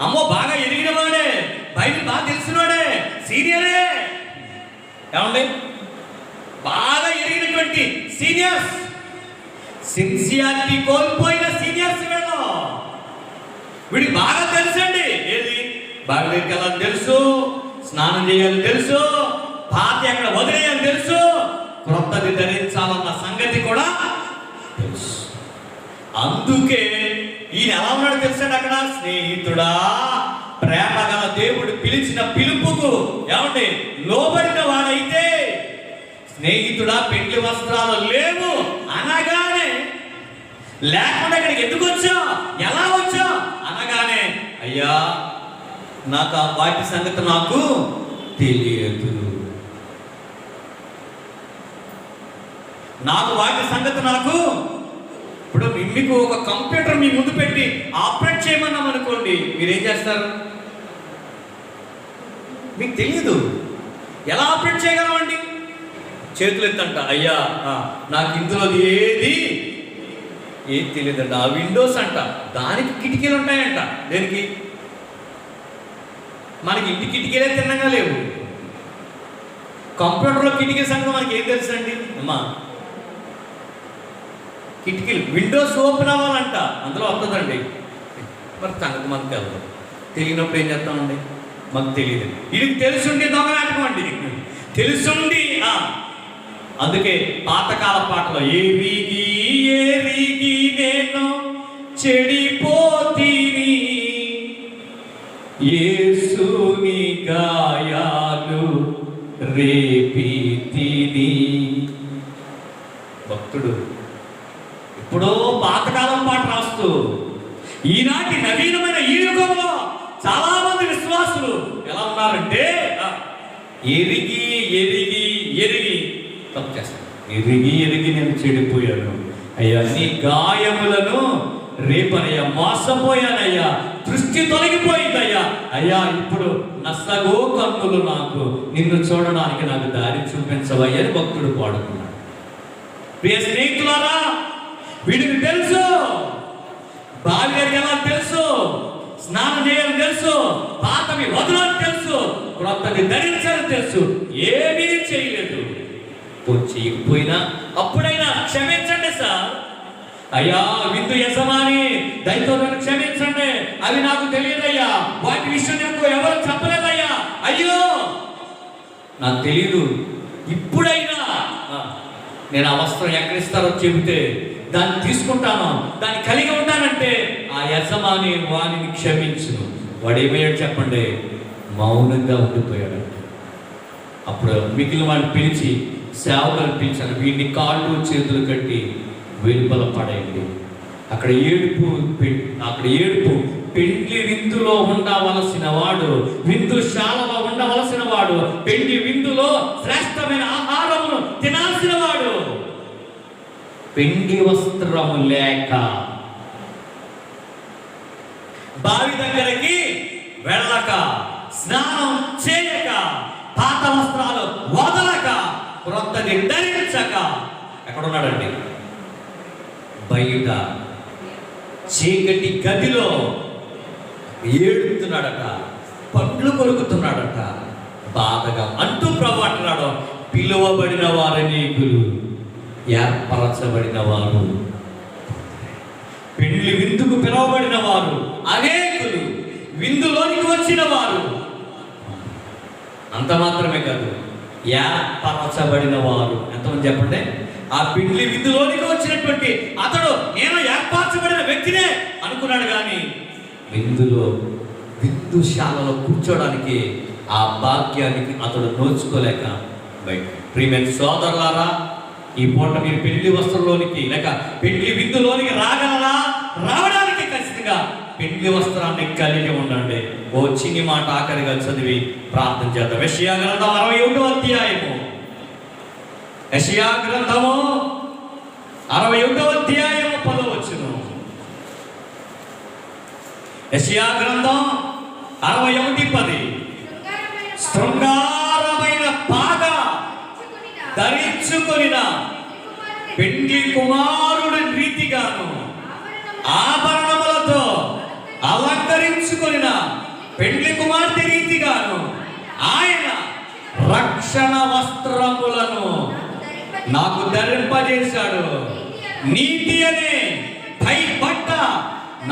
అమ్మో బాగా ఎరిగిన వాడే, బైబిల్ బాగా తెలిసినోడే, సీనియరే. ఏమండి? బాగా ఎరిగినటువంటి సీనియర్స్, సిన్సియారిటీ కోల్పోయిన సీనియర్స్ వీళ్ళు. వీడికి బాగా తెలుసండి. ఏది? బాగా వెళ్ళాలని తెలుసు, స్నానం చేయాలని తెలుసు, పాత ఎక్కడ వదిలేయాలని తెలుసు, క్రొత్తది ధరించాలన్న సంగతి కూడా తెలుసు. అందుకే ఈయన ఎలా ఉన్నాడు తెలుసండి అక్కడ? స్నేహితుడా, ప్రేమ గల దేవుడు పిలిచిన పిలుపుకు ఏమండి లోబడిన వాడైతే, స్నేహితుడా పెండ్లి వస్త్రాలు లేవు అనగానే, లేకుండా ఇక్కడికి ఎందుకు వచ్చా, ఎలా వచ్చా అనగానే, అయ్యా నాకు వాటి సంగతి నాకు తెలియదు, నాకు వాటి సంగతి నాకు. ఇప్పుడు మీకు ఒక కంప్యూటర్ మీ ముందు పెట్టి ఆపరేట్ చేయమన్నాం అనుకోండి, మీరేం చేస్తారు? మీకు తెలియదు. ఎలా ఆపరేట్ చేయగలమండి? చేతులు ఎత్తంట, అయ్యా నాకు ఇందులో ఏది తెలియదంట. ఆ విండోస్ అంట, దానికి కిటికీలు ఉంటాయంట. దేనికి? మనకి ఇంటి కిటికీలే తిన్నగా లేవు. కంప్యూటర్లో కిటికీ సంగతి మనకి ఏం తెలుసండి అమ్మా? కిటికీలు, విండోస్ ఓపెన్ అవ్వాలంట, అందులో వస్తుందండి. మరి సంగతి మనకు తెలియదు. తెలియనప్పుడు ఏం చేస్తామండి? మాకు తెలియదు. ఇది తెలుసుండి దొంగనాటకం అండి, తెలుసుండి. అందుకే పాతకాల పాటలో ఏరిగి ఏరిగి నేను చెడిపోతీని, యేసుని గాయాలు రేపితిని. భక్తుడు ఎప్పుడో పాతకాలం పాట రాస్తూ, ఈనాటి నవీనమైన ఈ యుగంలో చాలా మంది విశ్వాసులు ఎలా ఉన్నారంటే ఎరిగి ఎరిగి ఎరిగి తప్పు చేస్తాను. ఎరిగి ఎరిగి నేను చెడిపోయాను అయ్యా, నీ గాయములను రేపనయ్యా, మోసపోయానయ్యా, దృష్టి తొలగిపోయిందయ్యా, అయ్యా ఇప్పుడు నసగో కన్నులు నాకు నిన్ను చూడడానికి నాకు దారి చూపించవయ్యా అని భక్తుడు పాడుకున్నాడు. ప్రియ స్నేహితులారా, వీడికి తెలుసు బావి దగ్గరికి ఎలా తెలుసు, స్నానం చేయాలని తెలుసు, పాతవి వదలని తెలుసు, క్రొత్తది ధరించాలని తెలుసు, ఏమీ చేయలేదు. చేయకపోయినా అప్పుడైనా క్షమించండి సార్, అయ్యా విందు యజమాని దయతో నన్ను క్షమించండి, అవి నాకు తెలియదయ్యా, వాటి విషయం నాకు ఎవరు చెప్పలేదయ్యా, అయ్యో నాకు తెలియదు. ఇప్పుడైనా నేను ఆ వస్త్రం ఎక్కడిస్తారో చెబితే దాన్ని తీసుకుంటాను, దాన్ని కలిగి ఉంటానంటే ఆ యజమాని వాడిని క్షమించును. వాడు ఏమయ్యాడు చెప్పండి? మౌనంగా ఉండిపోయాడు. అప్పుడు మిగిలిన వాడిని పిలిచి, సేవకులను పిలిచాను, వీడిని కాళ్ళు చేతులు కట్టి వెలుపల పడేయండి. అక్కడ ఏడుపు పెండ్లి విందులో ఉండవలసిన వాడు, విందుశాలలో ఉండవలసిన వాడు, పెండ్లి విందులో శ్రేష్టమైన ఆహారమును తినాల్సిన వాడు పెండ్లి వస్త్రము లేక బావి దగ్గరికి వెళ్ళక, స్నానం చేయక, పాత వస్త్రాలు వదలక, క్రొత్తది ధరించక ఎక్కడున్నాడండి? బయట చీకటి గదిలో ఏడుతున్నాడట, పండ్లు కొరుకుతున్నాడట, బాధగా అంటూ ప్రభు అంటున్నాడు, పిలువబడిన వారనేకులు ఏర్పరచబడిన వారు, పెళ్లి విందుకు పిలువబడిన వారు అనేకులు, విందులోనికి వచ్చిన వారు. అంత మాత్రమే కాదు, ఏర్పరచబడిన వారు. ఎంతమంది చెప్పండి? ఆ పెళ్లి విందులోనికి వచ్చినటువంటి అతడు నేను ఏర్పరచబడిన వ్యక్తినే అనుకున్నాడు, కానీ విందుశాలలో కూర్చోడానికి ఆ భాగ్యానికి అతడు నోచుకోలేక బయట. ప్రియమైన సోదరులారా, ఈ పూట మీరు పెళ్లి వస్త్రంలోనికి లేక పెళ్లి విందులోనికి రాగలరా? రావడానికి ఖచ్చితంగా పెళ్లి వస్త్రాన్ని కలిగి ఉండండి. ఓ చిన్ని మాట ఆఖరిగా చదివి ప్రార్థన చేద్దాం. యెషయా గ్రంథం 61వ అధ్యాయము, యెషయా గ్రంథము 61వ అధ్యాయము 10వ వచనం. యెషయా గ్రంథం 61:10. శృంగారమైన పాగా ధరించుకొనిన పెండ్లి కుమారుడి రీతిగాను ఆభరణములతో అలంకరించుకొనిన పెండ్లి కుమార్తె రీతిగాను ఆయన రక్షణ వస్త్రములను నాకు ధరింపజేశాడు. నీతి అనే పై బట్ట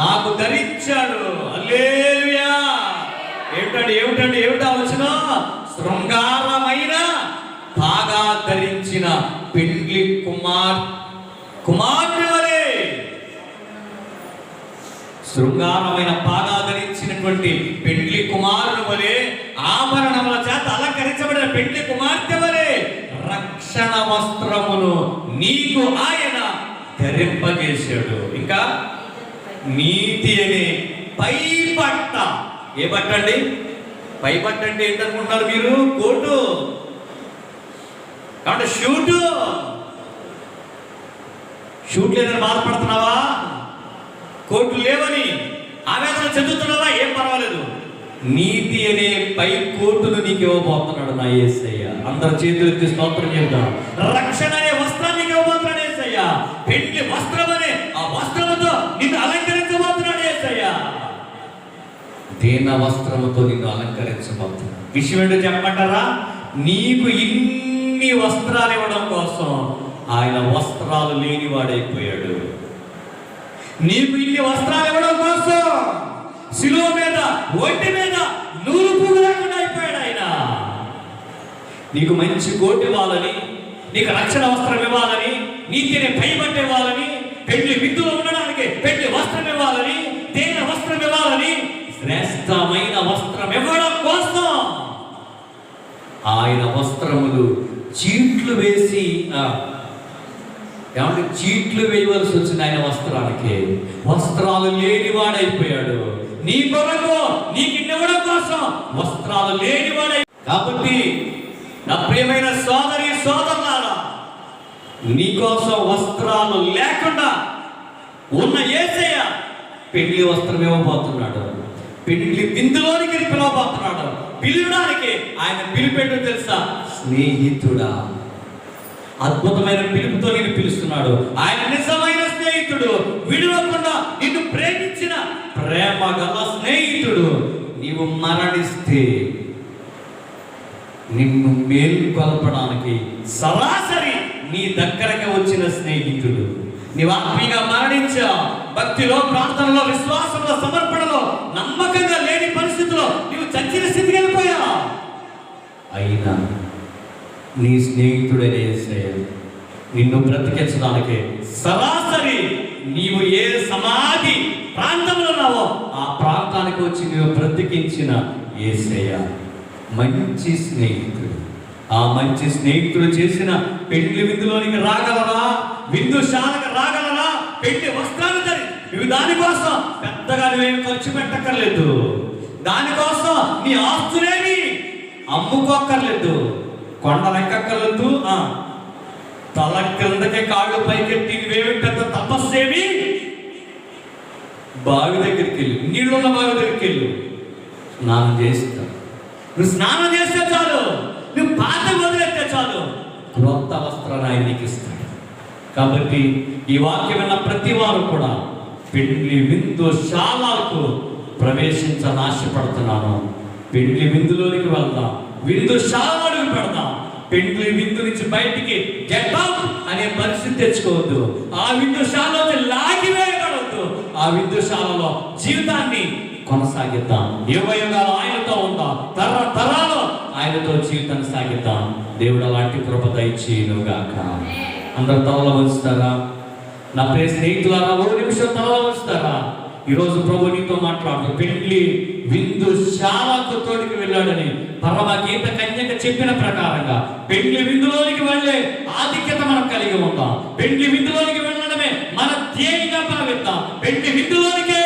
నాకు ధరించాడు. హల్లెలూయా. ఏమిటా వచ్చిన? శృంగారమైన పాగా ధరించిన పెండ్లి కుమార్తె వలె, శృంగారమైన పాగా ధరించినటువంటి పెండ్లి కుమారుని వలె, ఆభరణముల చేత అలంకరించబడిన పెండ్లి కుమార్తె వలె రక్షణ వస్త్రమును నీకు ఆయన ధరింపజేశాడు. ఇంకా నీతి అనే పై బట్ట. ఏ బట్ట అండి? పై బట్ట అంటే ఏంటనుకుంటున్నారు మీరు? కోటు కాబట్టి షూట్ లేదని బాధపడుతున్నావా? కోట్లు లేవని ఆవేదన చెందుతున్నావా? ఏం పర్వాలేదు. నీతి అనే పై కోటును నీకు ఇవ్వబోతున్నాడు నా యేసయ్య. అందరు చేతులు ఎత్తి స్తోత్రం చెబుతాం. రక్షణ అనే వస్త్రాన్ని నీకు ఇవ్వబోతున్నాడు యేసయ్య. పెండ్లి వస్త్రం అనే ఆ వస్త్రముతో నిన్ను అలంకరించబోతున్నాడు యేసయ్య. దీన వస్త్రముతో నిన్ను అలంకరించబోతున్నాడు. విషయం ఏంటో చెప్పమంటారా? నీకు ఇన్ని వస్త్రాలు ఇవ్వడం కోసం ఆయన వస్త్రాలు లేనివాడైపోయాడు. నీకు ఇన్ని వస్త్రాలు ఇవ్వడం కోసం శిలువ మీద, ఒంటి మీద నూలు పువ్వు లేకుండా అయిపోయాడు ఆయన. నీకు మంచి కోటు ఇవ్వాలని, నీకు రక్షణ వస్త్రం ఇవ్వాలని, నీతిని పైబట్ట ఇవ్వాలని, పెళ్లి విందులో ఉండడానికి పెళ్లి వస్త్రం ఇవ్వాలని, తేన వస్త్రం ఇవ్వాలని, శ్రేష్టమైన వస్త్రం ఇవ్వడం కోసం ఆయన వస్త్రములు చీట్లు వేసి ఏమంటే చీట్లు వేయవలసి వచ్చింది ఆయన వస్త్రానికి. వస్త్రాలు లేనివాడైపోయాడు. నీ కొరకు నీకు ఇవ్వడం కోసం వస్త్రాలు లేనివాడై. కాబట్టి నా ప్రియమైన సోదరి సోదరులారా, నీకోసం వస్త్రాలు లేకుండా ఉన్న యేసయ్య పెళ్లి వస్త్రం ఇవ్వబోతున్నాడు. పెళ్లి విందులోనికి పిలవబోతున్నాడు. పిలవడానికి ఆయన పిలిపేటో తెలుసా? స్నేహితుడా. అద్భుతమైన పిలుపుతో నేను పిలుస్తున్నాడు. ఆయన నిజమైన స్నేహితుడు, విడవకుండా నిన్ను ప్రేమించిన ప్రేమ గల స్నేహితుడు. నీవు మరణిస్తే నిన్ను మేల్కొల్పడానికి సరాసరి నీ దగ్గరకి వచ్చిన స్నేహితుడు. నీవు ఆత్మీయంగా మరణించా, భక్తిలో, ప్రార్థనలో, విశ్వాసంలో, సమర్పణలో నమ్మకంగా లేని పరిస్థితిలో నీవు చచ్చిన స్థితికి వెళ్ళిపోయా. అయినా నీ స్నేహితుడనే యేసయ్య నిన్ను బ్రతికించడానికి సరాసరి నీవు ఏ సమాధి ప్రాంతంలో ఉన్నావో ఆ ప్రాంతానికి వచ్చి నీవు బ్రతికించిన యేసయ్య మంచి స్నేహితుడు. ఆ మంచి స్నేహితుడు చేసిన పెళ్లి విందులోనికి రాగలరా? విందుశాలకు రాగలరా? పెళ్లి వస్త్రాలు ధరి. నువ్వు దానికోసం పెద్దగా నువ్వేం ఖర్చు పెట్టక్కర్లేదు. దానికోసం నీ ఆస్తులేమి అమ్ముకోక్కర్లేదు. కొండలెక్కర్లేదు. తల క్రిందకే కాళ్ళు పైకెత్తి నువ్వేమి పెద్ద తపస్సేమి. బావి దగ్గరికి వెళ్ళు, నీళ్ళున్న బావి దగ్గరికి వెళ్ళు, స్నానం చేస్తా. నువ్వు స్నానం చేస్తే చాలు, నువ్వు పాత వదిలేస్తే చాలు, క్రొత్త వస్త్రాన్ని ఆయన నీకు ఇస్తాడు. కాబట్టి ఈ వాక్యం విన్న ప్రతి వారు కూడా పెళ్లి విందుశాలకు ప్రవేశించాలని ఆశపడుతున్నాను. పెళ్లి విందులోనికి వెళ్దాం, విందుశాల అడుగు పెడదాం. పెండ్లి విందు నుంచి బయటికి గెట్ అవుట్ అనే పరిస్థితి తెచ్చుకోవద్దు. ఆ విందుశాలలో లాగివేయబడవద్దు. ఆ విందుశాలలో జీవితాన్ని కొనసాగిద్దాం. యుగయుగాలు ఆయనతో ఉందాం. తరతరాలు ఆయనతో జీవితాన్ని సాగిద్దాం. దేవుడు అలాంటి కృప దయచేయునుగాక. అందరు తలలో ఉంచుతారా? నా ప్రియ స్నేహితులారా, ఓ నిమిషం తలలో ఉంచుతారా? ఈరోజు ప్రభు నీతో మాట్లాడు. పెండ్లి విందుశాలకు తోడికి వెళ్ళాడని పరమగీత కన్యక చెప్పిన ప్రకారంగా పెండ్లి విందులోనికి వెళ్ళే ఆధిక్యత మనం కలిగి ఉంటాం. పెండ్లి విందులోనికి వెళ్ళడమే మన ధ్యేయంగా భావిద్దాం. పెండ్లి విందులోనికే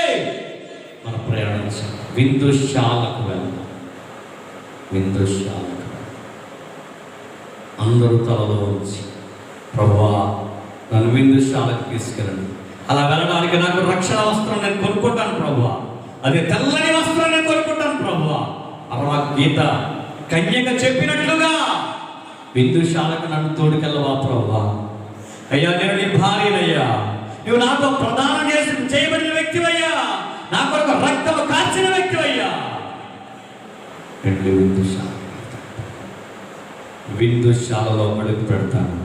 మన ప్రయాణించాం. విందుశాలకు వెళ్దాం. విందుశాలకు అందరూ తలలో ఉంచి, ప్రభువా నన్ను విందుశాలకు తీసుకెళ్ళండి. అలా వెళ్ళడానికి నాకు రక్షణ వస్త్రం నేను కొనుక్కుంటాను ప్రభువా. అదే తెల్లని వస్త్రం నేను కొనుక్కుంటాను ప్రభువా. గీత కన్యక చెప్పినట్లుగా విందుశాలకు నన్ను తోడుకెళ్ళవా ప్రభువా. అయ్యా నేను నీ భార్యనయ్యా, నువ్వు నాతో ప్రదానం చేయబడిన వ్యక్తివయ్యా, నా కొరకు రక్తము కార్చిన వ్యక్తివయ్యా. విందుశాలలో అడుగు పెడతాను.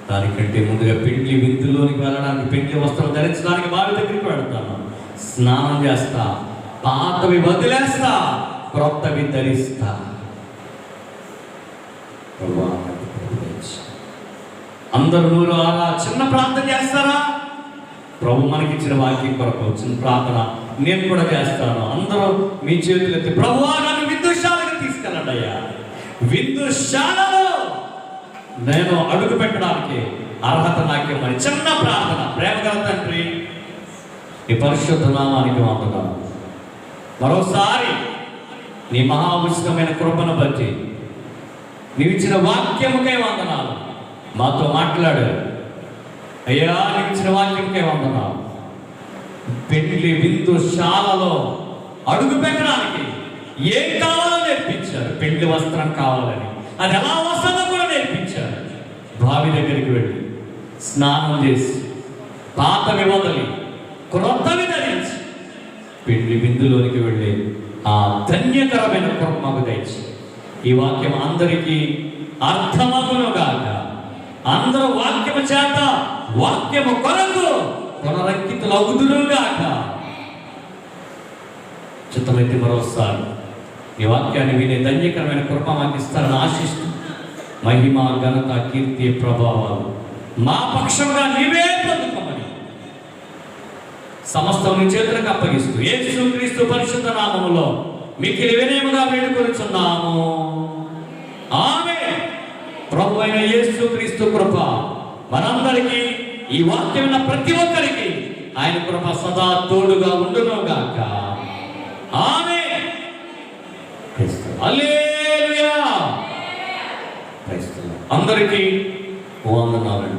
దానికంటే ముందుగా పెండ్లి విందులోనికి వెళ్ళడానికి, పెండ్లి వస్త్రం ధరించడానికి బావి దగ్గరికి వెళ్తాను. స్నానం చేస్తా, పాతవి వదిలేస్తా, క్రొత్తవి ధరిస్తా. అందరూ నూరు అలా చిన్న ప్రార్థన చేస్తారా? ప్రభు మనకిచ్చిన వాక్యం కొరకు చిన్న ప్రార్థన నేను కూడా చేస్తాను. అందరూ మీ చేతులు ఎత్తి, ప్రభువా నన్ను విందుశాలకు తీసుకెళ్ళండి అయ్యా. విందుశాలలో నేను అడుగు పెట్టడానికి అర్హత నాకేమని చిన్న ప్రార్థన. ప్రేమగల తండ్రి, నీ పరిశుద్ధ నామానికి వందనాలు. మరోసారి నీ మహా ఉచితమైన కృపను బట్టి నీవిచ్చిన వాక్యముకే వందనాలు. మాతో మాట్లాడారు అయ్యా, నీవిచ్చిన వాక్యముకే వందనాలు. పెండ్లి విందుశాలలో అడుగు పెట్టడానికి ఏం కావాలో నేర్పించారు. పెండ్లి వస్త్రం కావాలని, అది ఎలా వస్తుందో కూడా నేర్పించారు. బావి దగ్గరికి వెళ్ళి స్నానం చేసి, పాతవి వదిలి, క్రొత్తవి ధరించి పెండ్లి విందులోనికి వెళ్ళి ఆ ధన్యకరమైన కృప మాకు దయచి ఈ వాక్యం అందరికీ అర్థమగునుగాక. అందరూ వాక్యము చేత, వాక్యము కొరకు పునరంకితులు అవుదురుగాక. చిత్తమైతే మరోసారి ఈ వాక్యాన్ని వినే ధన్యకరమైన కృప మాకు ఇస్తారని ఆశిస్తూ, మహిమ, ఘనత, కీర్తి, ప్రభావాలు మా పక్షంగా నీవే పొందుకోమని సమస్తం నీ చేతులకు అప్పగిస్తూ యేసుక్రీస్తు పరిశుద్ధ నామములో మిక్కిలి వినయముగా వేడుకొనుచున్నాము. ఆమేన్. ప్రభు అయిన యేసుక్రీస్తు కృప మనందరికీ, ఈ వాక్యం ప్రతి ఒక్కరికి ఆయన కృప సదా తోడుగా ఉండునుగాక. ఆమేన్. హల్లెలూయా. అందరికీ వందనాలు.